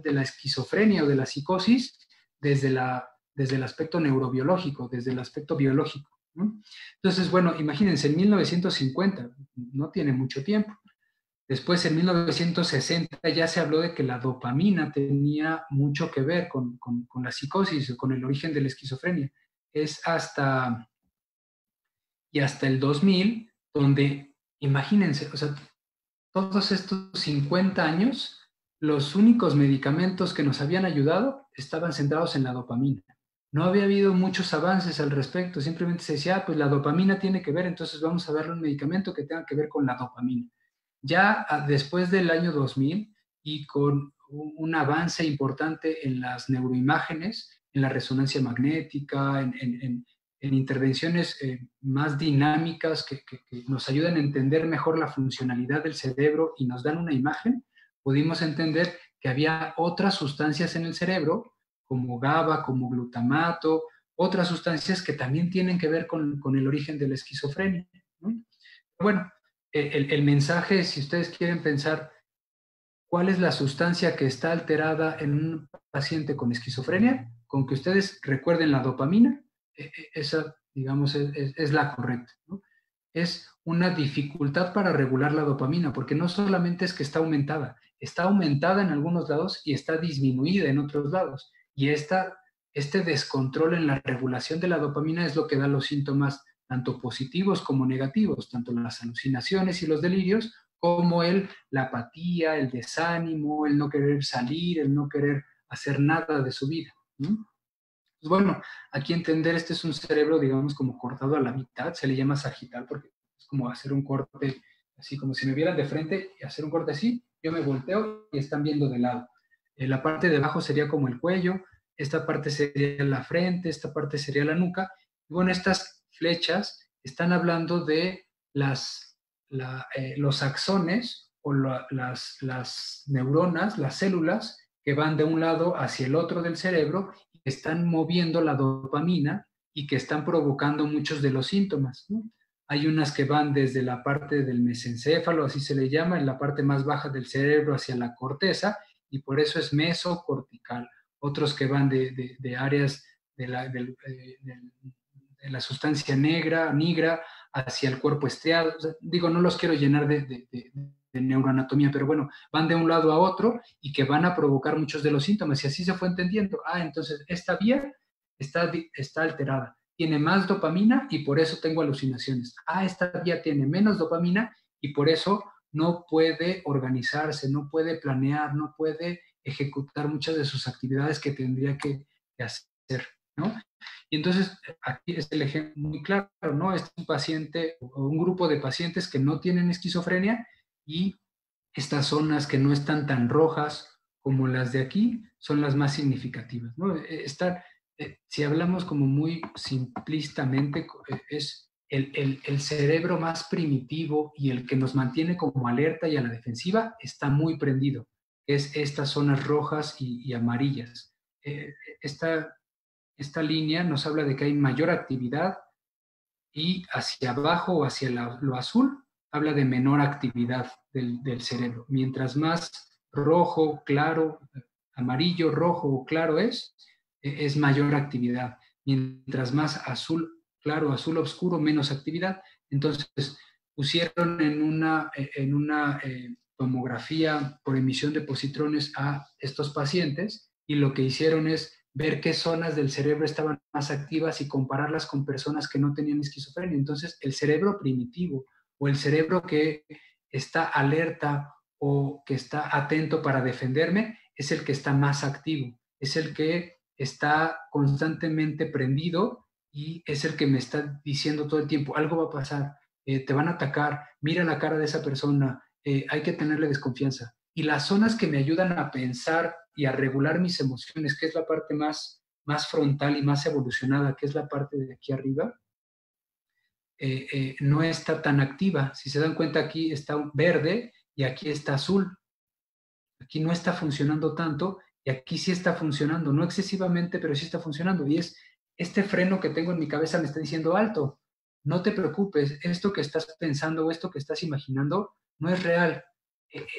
de la esquizofrenia o de la psicosis desde el aspecto neurobiológico, desde el aspecto biológico, ¿no? Entonces, bueno, imagínense, en 1950, no tiene mucho tiempo. Después, en 1960, ya se habló de que la dopamina tenía mucho que ver con la psicosis o con el origen de la esquizofrenia. Es hasta el 2000, donde, imagínense, o sea, todos estos 50 años, los únicos medicamentos que nos habían ayudado estaban centrados en la dopamina. No había habido muchos avances al respecto, simplemente se decía, pues la dopamina tiene que ver, entonces vamos a darle un medicamento que tenga que ver con la dopamina. Ya después del año 2000 y con un avance importante en las neuroimágenes, en la resonancia magnética, en intervenciones más dinámicas que nos ayudan a entender mejor la funcionalidad del cerebro y nos dan una imagen, pudimos entender que había otras sustancias en el cerebro, como GABA, como glutamato, otras sustancias que también tienen que ver con el origen de la esquizofrenia, ¿no? Bueno, el mensaje, si ustedes quieren pensar cuál es la sustancia que está alterada en un paciente con esquizofrenia, con que ustedes recuerden la dopamina, esa, digamos, es la correcta, ¿no? Es una dificultad para regular la dopamina, porque no solamente es que está aumentada en algunos lados y está disminuida en otros lados. Y este descontrol en la regulación de la dopamina es lo que da los síntomas tanto positivos como negativos, tanto las alucinaciones y los delirios, como la apatía, el desánimo, el no querer salir, el no querer hacer nada de su vida, ¿no? Pues bueno, aquí entender, este es un cerebro, digamos, como cortado a la mitad, se le llama sagital porque es como hacer un corte, así como si me vieran de frente y hacer un corte así, yo me volteo y están viendo de lado. La parte de abajo sería como el cuello, esta parte sería la frente, esta parte sería la nuca. Y bueno, estas flechas están hablando de los axones o las neuronas, las células que van de un lado hacia el otro del cerebro y que están moviendo la dopamina y que están provocando muchos de los síntomas, ¿no? Hay unas que van desde la parte del mesencéfalo, así se le llama, en la parte más baja del cerebro hacia la corteza, y por eso es mesocortical. Otros que van de áreas de la sustancia nigra hacia el cuerpo estriado. O sea, digo, no los quiero llenar de neuroanatomía, pero bueno, van de un lado a otro y que van a provocar muchos de los síntomas. Y así se fue entendiendo. Entonces esta vía está alterada. Tiene más dopamina y por eso tengo alucinaciones. Esta vía tiene menos dopamina y por eso no puede organizarse, no puede planear, no puede ejecutar muchas de sus actividades que tendría que hacer, ¿no? Y entonces aquí es el ejemplo muy claro, ¿no? Es un paciente o un grupo de pacientes que no tienen esquizofrenia y estas zonas que no están tan rojas como las de aquí son las más significativas, ¿no? Si hablamos como muy simplistamente, es el cerebro más primitivo y el que nos mantiene como alerta y a la defensiva está muy prendido, es estas zonas rojas y amarillas. Esta línea nos habla de que hay mayor actividad y hacia abajo o hacia lo azul habla de menor actividad del cerebro. Mientras más rojo, claro, amarillo, rojo o claro es mayor actividad. Mientras más azul, claro, azul oscuro, menos actividad. Entonces, pusieron en una tomografía por emisión de positrones a estos pacientes y lo que hicieron es ver qué zonas del cerebro estaban más activas y compararlas con personas que no tenían esquizofrenia. Entonces, el cerebro primitivo o el cerebro que está alerta o que está atento para defenderme es el que está más activo, es el que está constantemente prendido y es el que me está diciendo todo el tiempo, algo va a pasar, te van a atacar, mira la cara de esa persona, hay que tenerle desconfianza. Y las zonas que me ayudan a pensar y a regular mis emociones, que es la parte más frontal y más evolucionada, que es la parte de aquí arriba, no está tan activa. Si se dan cuenta, aquí está verde y aquí está azul. Aquí no está funcionando tanto y aquí sí está funcionando, no excesivamente, pero sí está funcionando. Y es este freno que tengo en mi cabeza me está diciendo, alto, no te preocupes, esto que estás pensando o esto que estás imaginando no es real.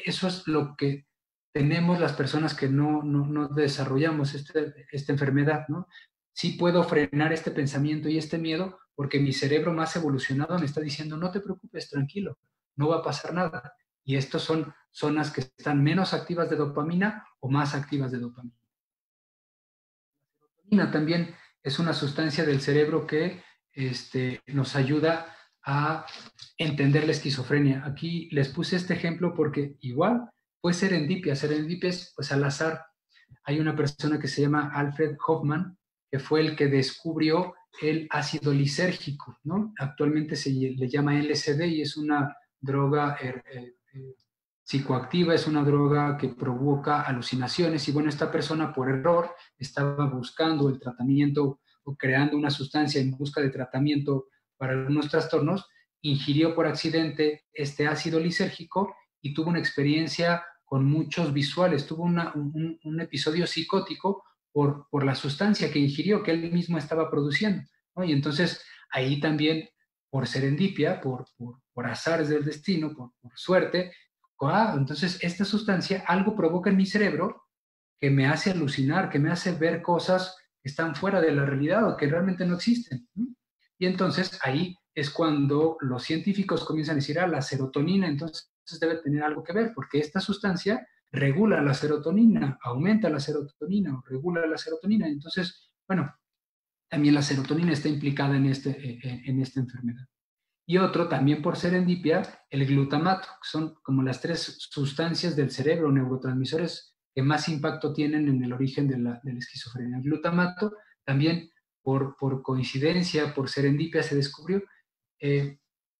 Eso es lo que tenemos las personas que no desarrollamos esta enfermedad, ¿no? Sí puedo frenar este pensamiento y este miedo porque mi cerebro más evolucionado me está diciendo, no te preocupes, tranquilo, no va a pasar nada. Y estas son zonas que están menos activas de dopamina o más activas de dopamina. La serotonina también es una sustancia del cerebro que nos ayuda a entender la esquizofrenia. Aquí les puse este ejemplo porque igual fue serendipia. Serendipia es pues al azar. Hay una persona que se llama Alfred Hoffman, que fue el que descubrió el ácido lisérgico, ¿no? Actualmente se le llama LSD y es una droga psicoactiva, es una droga que provoca alucinaciones y bueno, esta persona por error estaba buscando el tratamiento o creando una sustancia en busca de tratamiento para algunos trastornos, ingirió por accidente este ácido lisérgico y tuvo una experiencia con muchos visuales, tuvo un episodio psicótico por la sustancia que ingirió, que él mismo estaba produciendo, ¿no? Y entonces ahí también, por serendipia, por azares del destino, por suerte, entonces esta sustancia algo provoca en mi cerebro que me hace alucinar, que me hace ver cosas que están fuera de la realidad o que realmente no existen, ¿no? Y entonces ahí es cuando los científicos comienzan a decir, la serotonina entonces debe tener algo que ver, porque esta sustancia regula la serotonina, aumenta la serotonina o regula la serotonina. Entonces, bueno, también la serotonina está implicada en esta enfermedad. Y otro, también por serendipia, el glutamato, que son como las 3 sustancias del cerebro, neurotransmisores que más impacto tienen en el origen de la esquizofrenia. El glutamato, también por coincidencia, por serendipia, se descubrió.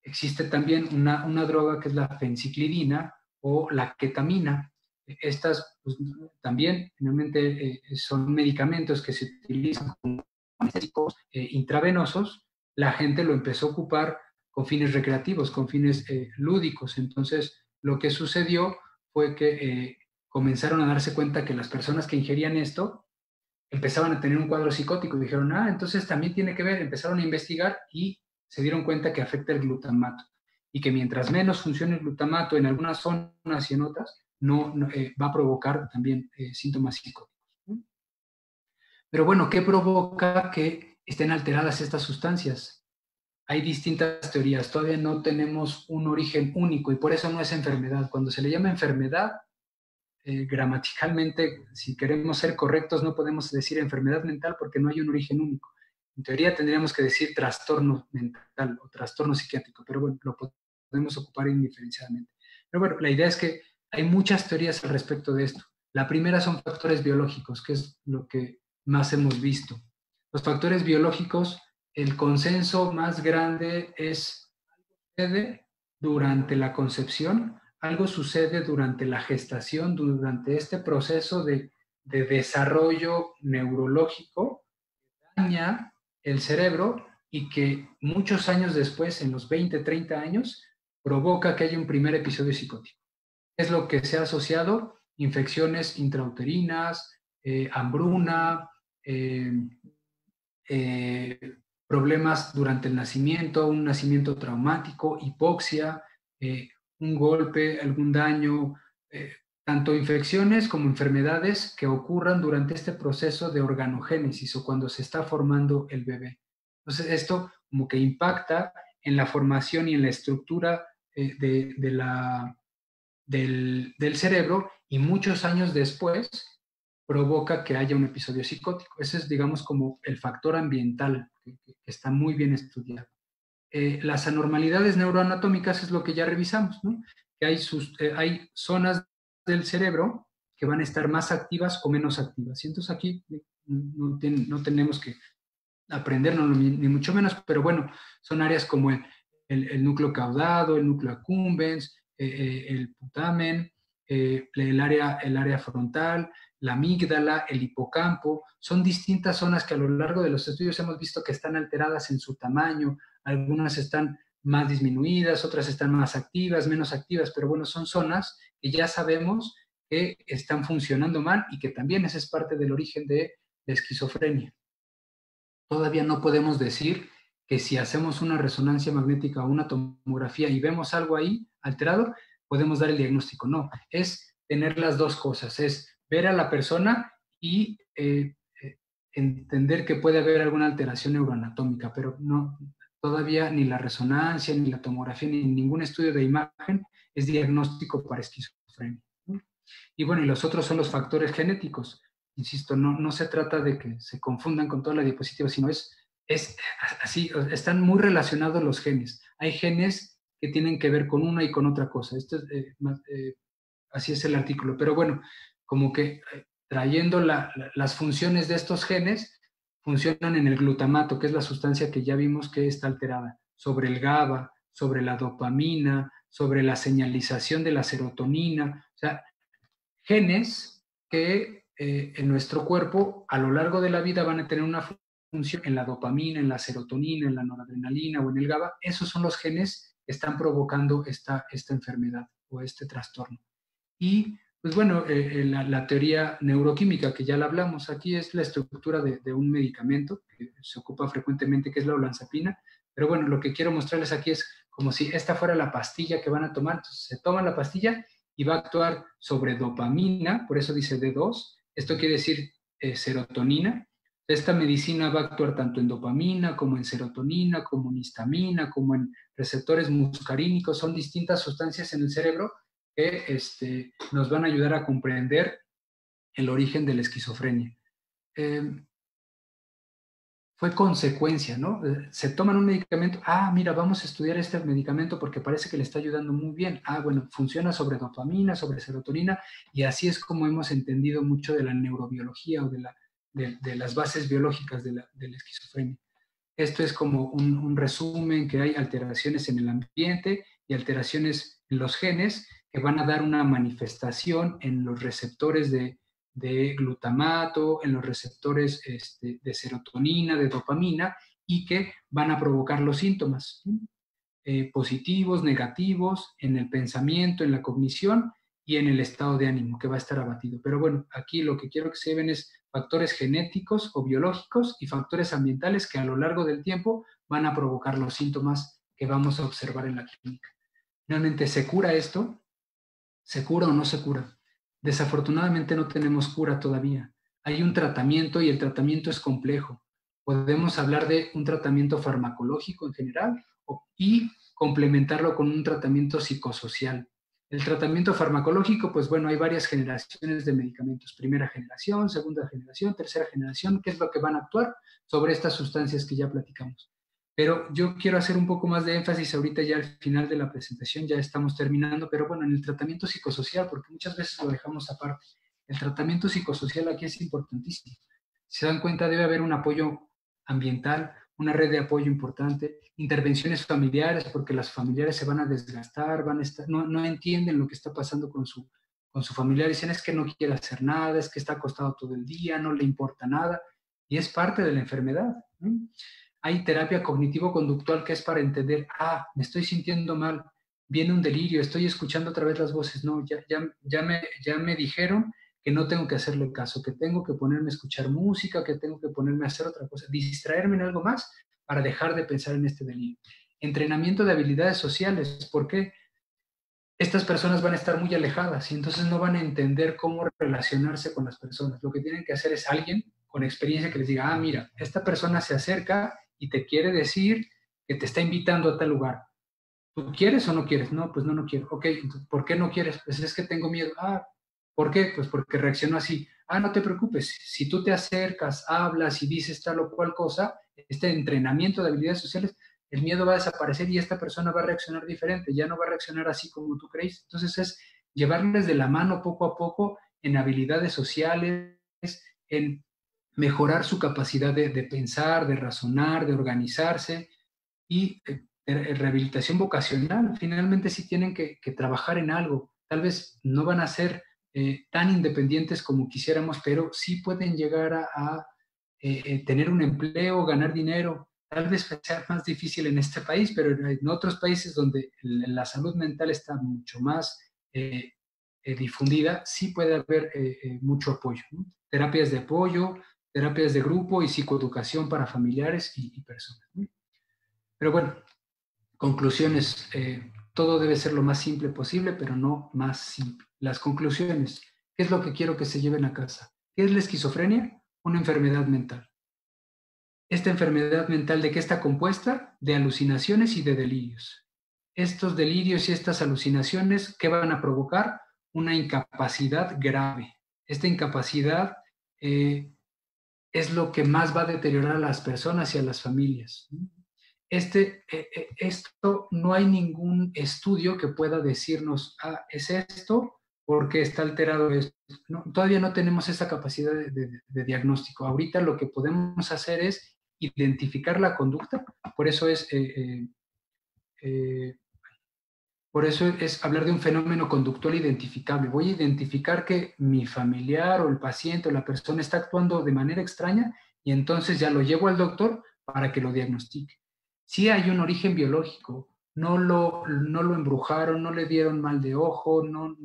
Existe también una droga que es la fenciclidina o la ketamina. Estas pues, también finalmente son medicamentos que se utilizan como anestésicos intravenosos. La gente lo empezó a ocupar con fines recreativos, con fines lúdicos. Entonces, lo que sucedió fue que comenzaron a darse cuenta que las personas que ingerían esto empezaban a tener un cuadro psicótico. Dijeron, entonces también tiene que ver. Empezaron a investigar y se dieron cuenta que afecta el glutamato. Y que mientras menos funcione el glutamato en algunas zonas y en otras, va a provocar también síntomas psicóticos. Pero bueno, ¿qué provoca que estén alteradas estas sustancias? Hay distintas teorías, todavía no tenemos un origen único y por eso no es enfermedad. Cuando se le llama enfermedad, gramaticalmente, si queremos ser correctos, no podemos decir enfermedad mental porque no hay un origen único. En teoría tendríamos que decir trastorno mental o trastorno psiquiátrico, pero bueno, lo podemos ocupar indiferenciadamente. Pero bueno, la idea es que hay muchas teorías al respecto de esto. La primera son factores biológicos, que es lo que más hemos visto. Los factores biológicos, el consenso más grande es sucede durante la concepción, algo sucede durante la gestación, durante este proceso de desarrollo neurológico, daña el cerebro y que muchos años después, en los 20, 30 años, provoca que haya un primer episodio psicótico. Es lo que se ha asociado, infecciones intrauterinas, hambruna, problemas durante el nacimiento, un nacimiento traumático, hipoxia, un golpe, algún daño, tanto infecciones como enfermedades que ocurran durante este proceso de organogénesis o cuando se está formando el bebé. Entonces esto como que impacta en la formación y en la estructura del cerebro y muchos años después provoca que haya un episodio psicótico. Ese es, digamos, como el factor ambiental que está muy bien estudiado. Las anormalidades neuroanatómicas es lo que ya revisamos, ¿no? Que hay zonas del cerebro que van a estar más activas o menos activas. Y entonces aquí no tenemos que aprendernos ni mucho menos, pero bueno, son áreas como el núcleo caudado, el núcleo accumbens, el putamen, el área frontal, la amígdala, el hipocampo. Son distintas zonas que a lo largo de los estudios hemos visto que están alteradas en su tamaño. Algunas están más disminuidas, otras están más activas, menos activas, pero bueno, son zonas que ya sabemos que están funcionando mal y que también esa es parte del origen de la esquizofrenia. Todavía no podemos decir que si hacemos una resonancia magnética o una tomografía y vemos algo ahí alterado, podemos dar el diagnóstico. No, es tener las dos cosas, es ver a la persona y entender que puede haber alguna alteración neuroanatómica, pero no, todavía ni la resonancia, ni la tomografía, ni ningún estudio de imagen es diagnóstico para esquizofrenia, ¿no? Y bueno, y los otros son los factores genéticos. Insisto, no se trata de que se confundan con toda la diapositiva, sino es así, están muy relacionados los genes. Hay genes que tienen que ver con una y con otra cosa. Esto es, así es el artículo. Pero bueno, como que trayendo las funciones de estos genes, funcionan en el glutamato, que es la sustancia que ya vimos que está alterada, sobre el GABA, sobre la dopamina, sobre la señalización de la serotonina. O sea, genes que en nuestro cuerpo a lo largo de la vida van a tener una función en la dopamina, en la serotonina, en la noradrenalina o en el GABA. Esos son los genes que están provocando esta enfermedad o este trastorno. Y pues bueno, la teoría neuroquímica, que ya la hablamos aquí, es la estructura de un medicamento que se ocupa frecuentemente, que es la olanzapina. Pero bueno, lo que quiero mostrarles aquí es como si esta fuera la pastilla que van a tomar. Entonces se toman la pastilla y va a actuar sobre dopamina, por eso dice D2. Esto quiere decir serotonina. Esta medicina va a actuar tanto en dopamina como en serotonina, como en histamina, como en receptores muscarínicos. Son distintas sustancias en el cerebro que nos van a ayudar a comprender el origen de la esquizofrenia. Fue consecuencia, ¿no? Se toman un medicamento, mira, vamos a estudiar este medicamento porque parece que le está ayudando muy bien. Bueno, funciona sobre dopamina, sobre serotonina, y así es como hemos entendido mucho de la neurobiología o de las bases biológicas de la esquizofrenia. Esto es como un resumen, que hay alteraciones en el ambiente y alteraciones en los genes que van a dar una manifestación en los receptores de glutamato, en los receptores de serotonina, de dopamina, y que van a provocar los síntomas positivos, negativos, en el pensamiento, en la cognición y en el estado de ánimo, que va a estar abatido. Pero bueno, aquí lo que quiero que se ven es factores genéticos o biológicos y factores ambientales que a lo largo del tiempo van a provocar los síntomas que vamos a observar en la clínica. ¿Realmente se cura esto? ¿Se cura o no se cura? Desafortunadamente no tenemos cura todavía. Hay un tratamiento y el tratamiento es complejo. Podemos hablar de un tratamiento farmacológico en general y complementarlo con un tratamiento psicosocial. El tratamiento farmacológico, pues bueno, hay varias generaciones de medicamentos. Primera generación, segunda generación, tercera generación, que es lo que van a actuar sobre estas sustancias que ya platicamos. Pero yo quiero hacer un poco más de énfasis ahorita ya al final de la presentación, ya estamos terminando, pero bueno, en el tratamiento psicosocial, porque muchas veces lo dejamos aparte. El tratamiento psicosocial aquí es importantísimo. Si se dan cuenta, debe haber un apoyo ambiental, una red de apoyo importante, intervenciones familiares, porque las familiares se van a desgastar, no entienden lo que está pasando con su familiar, dicen es que no quiere hacer nada, es que está acostado todo el día, no le importa nada, y es parte de la enfermedad, ¿no? Hay terapia cognitivo-conductual que es para entender, me estoy sintiendo mal, viene un delirio, estoy escuchando otra vez las voces, no, ya me dijeron que no tengo que hacerle caso, que tengo que ponerme a escuchar música, que tengo que ponerme a hacer otra cosa, distraerme en algo más para dejar de pensar en este delirio. Entrenamiento de habilidades sociales, porque estas personas van a estar muy alejadas y entonces no van a entender cómo relacionarse con las personas. Lo que tienen que hacer es alguien con experiencia que les diga, mira, esta persona se acerca y te quiere decir que te está invitando a tal lugar. ¿Tú quieres o no quieres? No, pues no quiero. Ok, entonces, ¿por qué no quieres? Pues es que tengo miedo. ¿Por qué? Pues porque reaccionó así. No te preocupes. Si tú te acercas, hablas y dices tal o cual cosa, este entrenamiento de habilidades sociales, el miedo va a desaparecer y esta persona va a reaccionar diferente. Ya no va a reaccionar así como tú crees. Entonces es llevarles de la mano poco a poco en habilidades sociales, en mejorar su capacidad de pensar, de razonar, de organizarse y rehabilitación vocacional. Finalmente sí tienen que trabajar en algo. Tal vez no van a ser tan independientes como quisiéramos, pero sí pueden llegar a tener un empleo, ganar dinero. Tal vez sea más difícil en este país, pero en otros países donde la salud mental está mucho más difundida, sí puede haber mucho apoyo, ¿no? Terapias de apoyo, terapias de grupo y psicoeducación para familiares y personas, ¿no? Pero bueno, conclusiones. todo debe ser lo más simple posible, pero no más simple. Las conclusiones. ¿Qué es lo que quiero que se lleven a casa? ¿Qué es la esquizofrenia? Una enfermedad mental. Esta enfermedad mental, ¿de qué está compuesta? De alucinaciones y de delirios. Estos delirios y estas alucinaciones, ¿qué van a provocar? Una incapacidad grave. Esta incapacidad es lo que más va a deteriorar a las personas y a las familias. Esto no hay ningún estudio que pueda decirnos, es esto porque está alterado esto. No, todavía no tenemos esa capacidad de diagnóstico. Ahorita lo que podemos hacer es identificar la conducta, por eso es, por eso es hablar de un fenómeno conductual identificable. Voy a identificar que mi familiar o el paciente o la persona está actuando de manera extraña y entonces ya lo llevo al doctor para que lo diagnostique. Sí hay un origen biológico, no lo embrujaron, no le dieron mal de ojo, no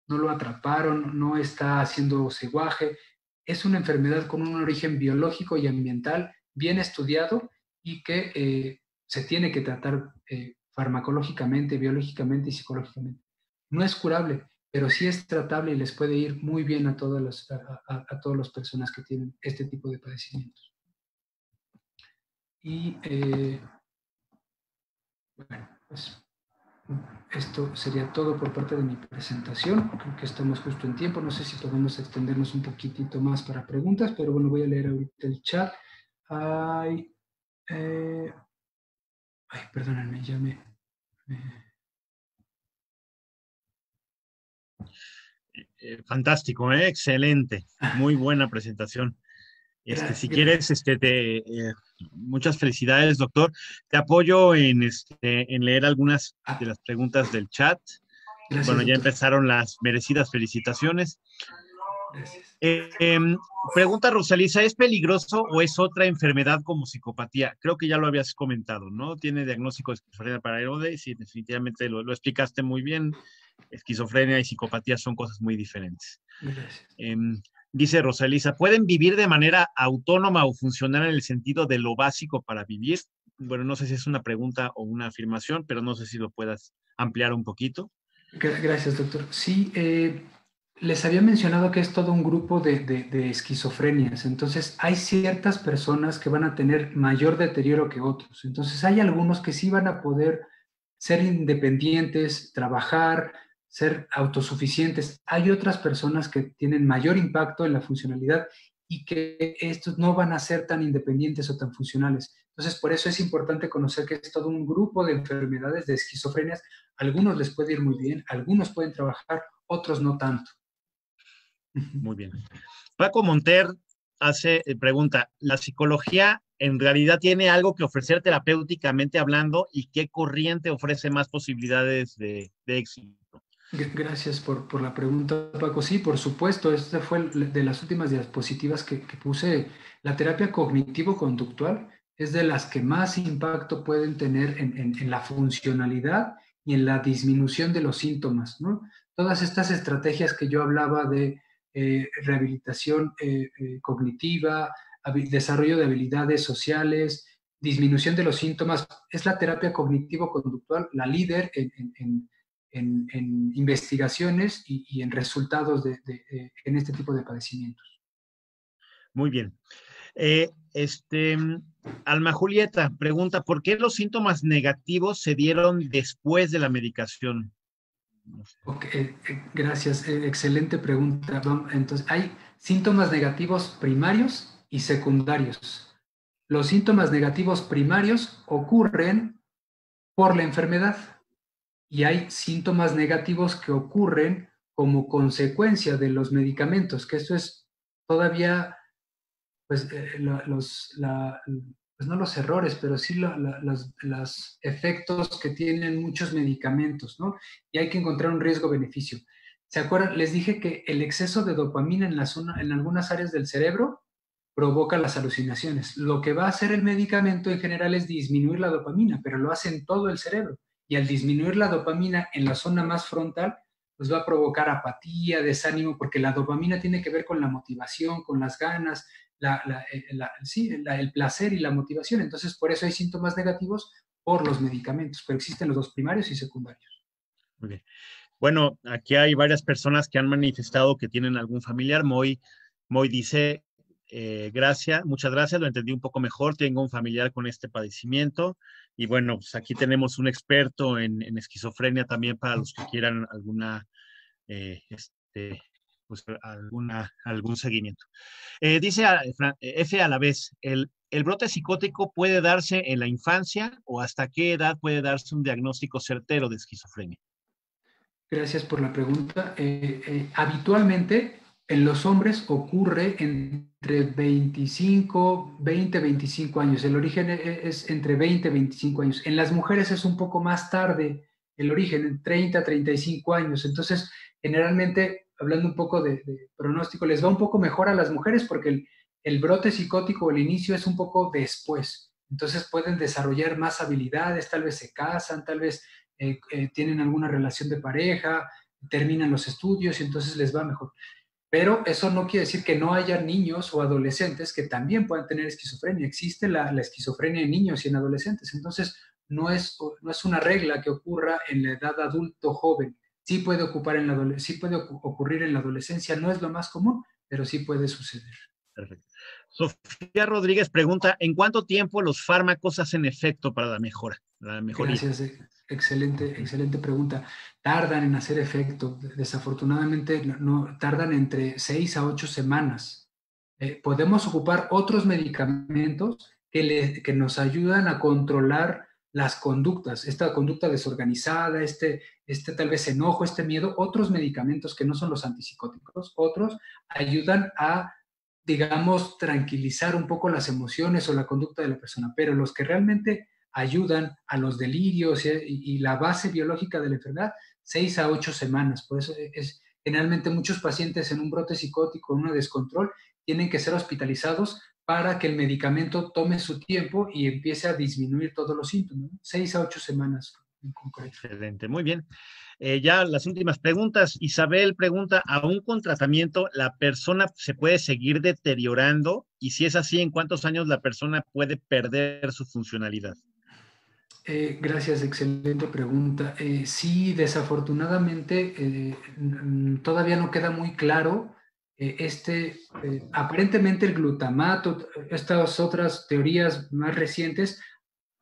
lo atraparon, no está haciendo ceguaje. Es una enfermedad con un origen biológico y ambiental bien estudiado y que se tiene que tratar farmacológicamente, biológicamente y psicológicamente. No es curable, pero sí es tratable y les puede ir muy bien a todas las personas que tienen este tipo de padecimientos. Y bueno, pues esto sería todo por parte de mi presentación. Creo que estamos justo en tiempo. No sé si podemos extendernos un poquitito más para preguntas, pero bueno, voy a leer ahorita el chat. Ay, perdónenme, ya me... Fantástico, excelente, muy buena presentación. Si quieres, muchas felicidades, doctor. Te apoyo en leer algunas de las preguntas del chat. Gracias, bueno, ya doctor. empezaron las merecidas felicitaciones. Gracias. Pregunta Rosalisa, ¿es peligroso o es otra enfermedad como psicopatía? Creo que ya lo habías comentado, ¿no? Tiene diagnóstico de esquizofrenia paranoide y sí, definitivamente lo explicaste muy bien. Esquizofrenia y psicopatía son cosas muy diferentes. Gracias. Dice Rosalisa, ¿pueden vivir de manera autónoma o funcionar en el sentido de lo básico para vivir? Bueno, no sé si es una pregunta o una afirmación, pero no sé si lo puedas ampliar un poquito. Gracias, doctor. Sí, les había mencionado que es todo un grupo de esquizofrenias. Entonces, hay ciertas personas que van a tener mayor deterioro que otros. Entonces, hay algunos que sí van a poder ser independientes, trabajar, ser autosuficientes. Hay otras personas que tienen mayor impacto en la funcionalidad y que estos no van a ser tan independientes o tan funcionales. Entonces, por eso es importante conocer que es todo un grupo de enfermedades de esquizofrenias. Algunos les puede ir muy bien, algunos pueden trabajar, otros no tanto. Muy bien. Paco Monter pregunta, ¿la psicología en realidad tiene algo que ofrecer terapéuticamente hablando y qué corriente ofrece más posibilidades de éxito? Gracias por la pregunta, Paco. Sí, por supuesto, esta fue de las últimas diapositivas que puse. La terapia cognitivo-conductual es de las que más impacto pueden tener en la funcionalidad y en la disminución de los síntomas, ¿no? Todas estas estrategias que yo hablaba de rehabilitación cognitiva, desarrollo de habilidades sociales, disminución de los síntomas, es la terapia cognitivo-conductual la líder en investigaciones y en resultados en este tipo de padecimientos. Muy bien. Alma Julieta pregunta, ¿por qué los síntomas negativos se dieron después de la medicación? Okay, gracias, excelente pregunta. Entonces, hay síntomas negativos primarios y secundarios. Los síntomas negativos primarios ocurren por la enfermedad y hay síntomas negativos que ocurren como consecuencia de los medicamentos, que esto es todavía, pues, pues no los errores, pero sí los efectos que tienen muchos medicamentos, ¿no? Y hay que encontrar un riesgo-beneficio. ¿Se acuerdan? Les dije que el exceso de dopamina en algunas áreas del cerebro provoca las alucinaciones. Lo que va a hacer el medicamento en general es disminuir la dopamina, pero lo hace en todo el cerebro. Y al disminuir la dopamina en la zona más frontal, pues va a provocar apatía, desánimo, porque la dopamina tiene que ver con la motivación, con las ganas, el placer y la motivación. Entonces, por eso hay síntomas negativos, por los medicamentos, pero existen los dos, primarios y secundarios. Muy bien. Bueno, aquí hay varias personas que han manifestado que tienen algún familiar. Moy dice, muchas gracias, lo entendí un poco mejor, tengo un familiar con este padecimiento. Y bueno, pues aquí tenemos un experto en esquizofrenia también para los que quieran algún seguimiento. Dice F a la vez, ¿el brote psicótico puede darse en la infancia o hasta qué edad puede darse un diagnóstico certero de esquizofrenia? Gracias por la pregunta. Habitualmente en los hombres ocurre entre 20, 25 años. El origen es entre 20 y 25 años. En las mujeres es un poco más tarde el origen, en 30, 35 años. Entonces, generalmente, hablando un poco de pronóstico, les va un poco mejor a las mujeres porque el brote psicótico, el inicio es un poco después. Entonces pueden desarrollar más habilidades, tal vez se casan, tal vez tienen alguna relación de pareja, terminan los estudios y entonces les va mejor. Pero eso no quiere decir que no haya niños o adolescentes que también puedan tener esquizofrenia. Existe la esquizofrenia en niños y en adolescentes. Entonces, no es una regla que ocurra en la edad adulto joven. Sí puede ocurrir en la adolescencia. No es lo más común, pero sí puede suceder. Perfecto. Sofía Rodríguez pregunta, ¿en cuánto tiempo los fármacos hacen efecto para la mejoría? Gracias, excelente pregunta. Tardan en hacer efecto, desafortunadamente no, tardan entre 6 a 8 semanas. Podemos ocupar otros medicamentos que nos ayudan a controlar las conductas, esta conducta desorganizada, tal vez enojo, este miedo. Otros medicamentos que no son los antipsicóticos, otros ayudan a, digamos, tranquilizar un poco las emociones o la conducta de la persona, pero los que realmente ayudan a los delirios y la base biológica de la enfermedad, 6 a 8 semanas. Por eso generalmente muchos pacientes en un brote psicótico, en un descontrol, tienen que ser hospitalizados para que el medicamento tome su tiempo y empiece a disminuir todos los síntomas, ¿no? 6 a 8 semanas en concreto. Excelente, muy bien. Ya las últimas preguntas. Isabel pregunta, ¿aún con tratamiento la persona se puede seguir deteriorando? Y si es así, ¿en cuántos años la persona puede perder su funcionalidad? Gracias, excelente pregunta. Sí, desafortunadamente todavía no queda muy claro. Aparentemente el glutamato, estas otras teorías más recientes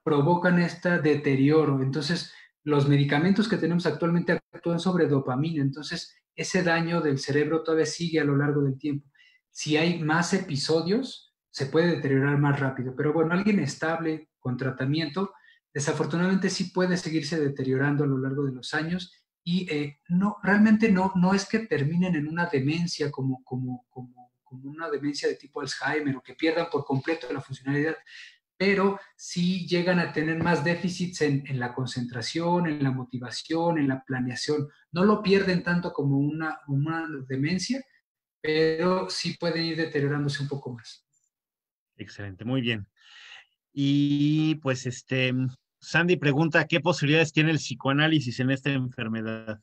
provocan este deterioro. Entonces, los medicamentos que tenemos actualmente actúan sobre dopamina. Entonces, ese daño del cerebro todavía sigue a lo largo del tiempo. Si hay más episodios, se puede deteriorar más rápido. Pero bueno, alguien estable con tratamiento desafortunadamente sí puede seguirse deteriorando a lo largo de los años y realmente no es que terminen en una demencia como una demencia de tipo Alzheimer o que pierdan por completo la funcionalidad, pero sí llegan a tener más déficits en la concentración, en la motivación, en la planeación. No lo pierden tanto como una demencia, pero sí pueden ir deteriorándose un poco más. Excelente, muy bien. Y pues Sandy pregunta, ¿qué posibilidades tiene el psicoanálisis en esta enfermedad?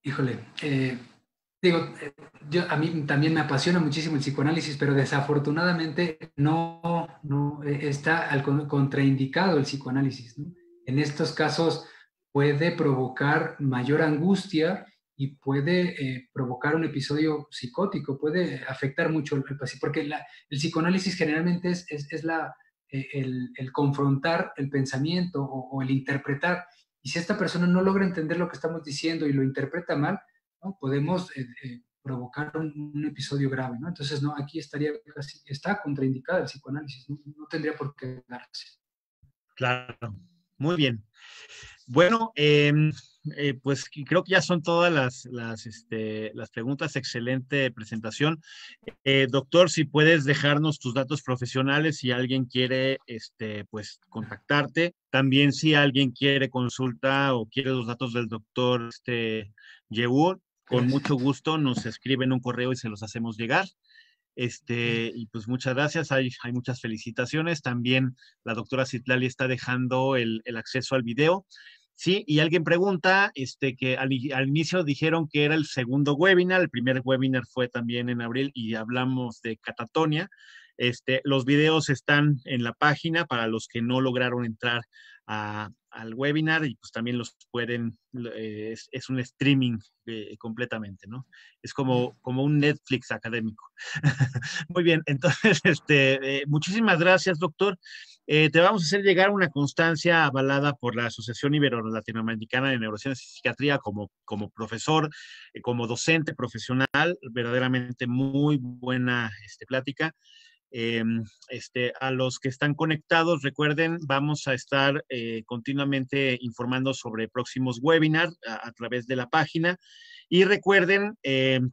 Híjole, a mí también me apasiona muchísimo el psicoanálisis, pero desafortunadamente no está contraindicado el psicoanálisis, ¿no? En estos casos puede provocar mayor angustia y puede provocar un episodio psicótico, puede afectar mucho al paciente, porque el psicoanálisis generalmente es el confrontar el pensamiento o el interpretar. Y si esta persona no logra entender lo que estamos diciendo y lo interpreta mal, ¿no? Podemos provocar un episodio grave, ¿no? Entonces, no, aquí está contraindicada el psicoanálisis, no tendría por qué darse. Claro, muy bien. Bueno, pues creo que ya son todas las preguntas. Excelente presentación. Doctor, si puedes dejarnos tus datos profesionales si alguien quiere pues contactarte. También si alguien quiere consulta o quiere los datos del doctor Yehuda, con mucho gusto nos escriben un correo y se los hacemos llegar. Y pues muchas gracias, hay muchas felicitaciones. También la doctora Citlali está dejando el acceso al video. Sí, y alguien pregunta, que al inicio dijeron que era el segundo webinar, el primer webinar fue también en abril y hablamos de catatonia. Los videos están en la página para los que no lograron entrar al webinar, y pues también los pueden, es un streaming completamente, ¿no? Es como un Netflix académico. Muy bien, entonces, muchísimas gracias, doctor. Te vamos a hacer llegar una constancia avalada por la Asociación Ibero-Latinoamericana de Neurociencias y Psiquiatría como profesor, como docente profesional, verdaderamente muy buena plática. A los que están conectados, recuerden, vamos a estar continuamente informando sobre próximos webinars a través de la página. Y recuerden,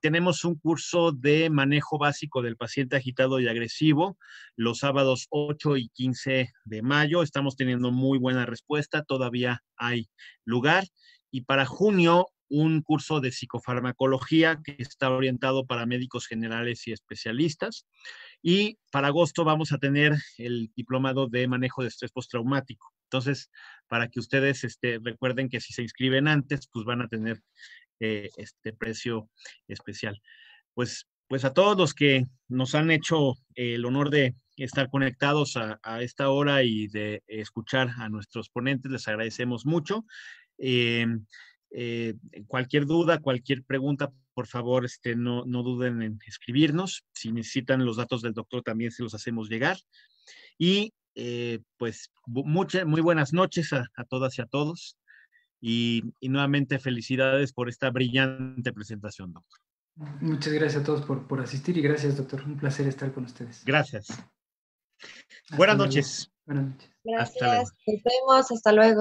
tenemos un curso de manejo básico del paciente agitado y agresivo los sábados 8 y 15 de mayo. Estamos teniendo muy buena respuesta, todavía hay lugar. Y para junio, un curso de psicofarmacología que está orientado para médicos generales y especialistas. Y para agosto vamos a tener el diplomado de manejo de estrés postraumático. Entonces, para que ustedes recuerden que si se inscriben antes, pues van a tener este precio especial. Pues a todos los que nos han hecho el honor de estar conectados a esta hora y de escuchar a nuestros ponentes, les agradecemos mucho. Cualquier duda, cualquier pregunta, por favor, no duden en escribirnos. Si necesitan los datos del doctor, también se los hacemos llegar. Y pues muy buenas noches a todas y a todos. Y nuevamente felicidades por esta brillante presentación, doctor. Muchas gracias a todos por asistir y gracias, doctor. Un placer estar con ustedes. Gracias. Buenas noches. Buenas noches. Gracias. Nos vemos. Hasta luego.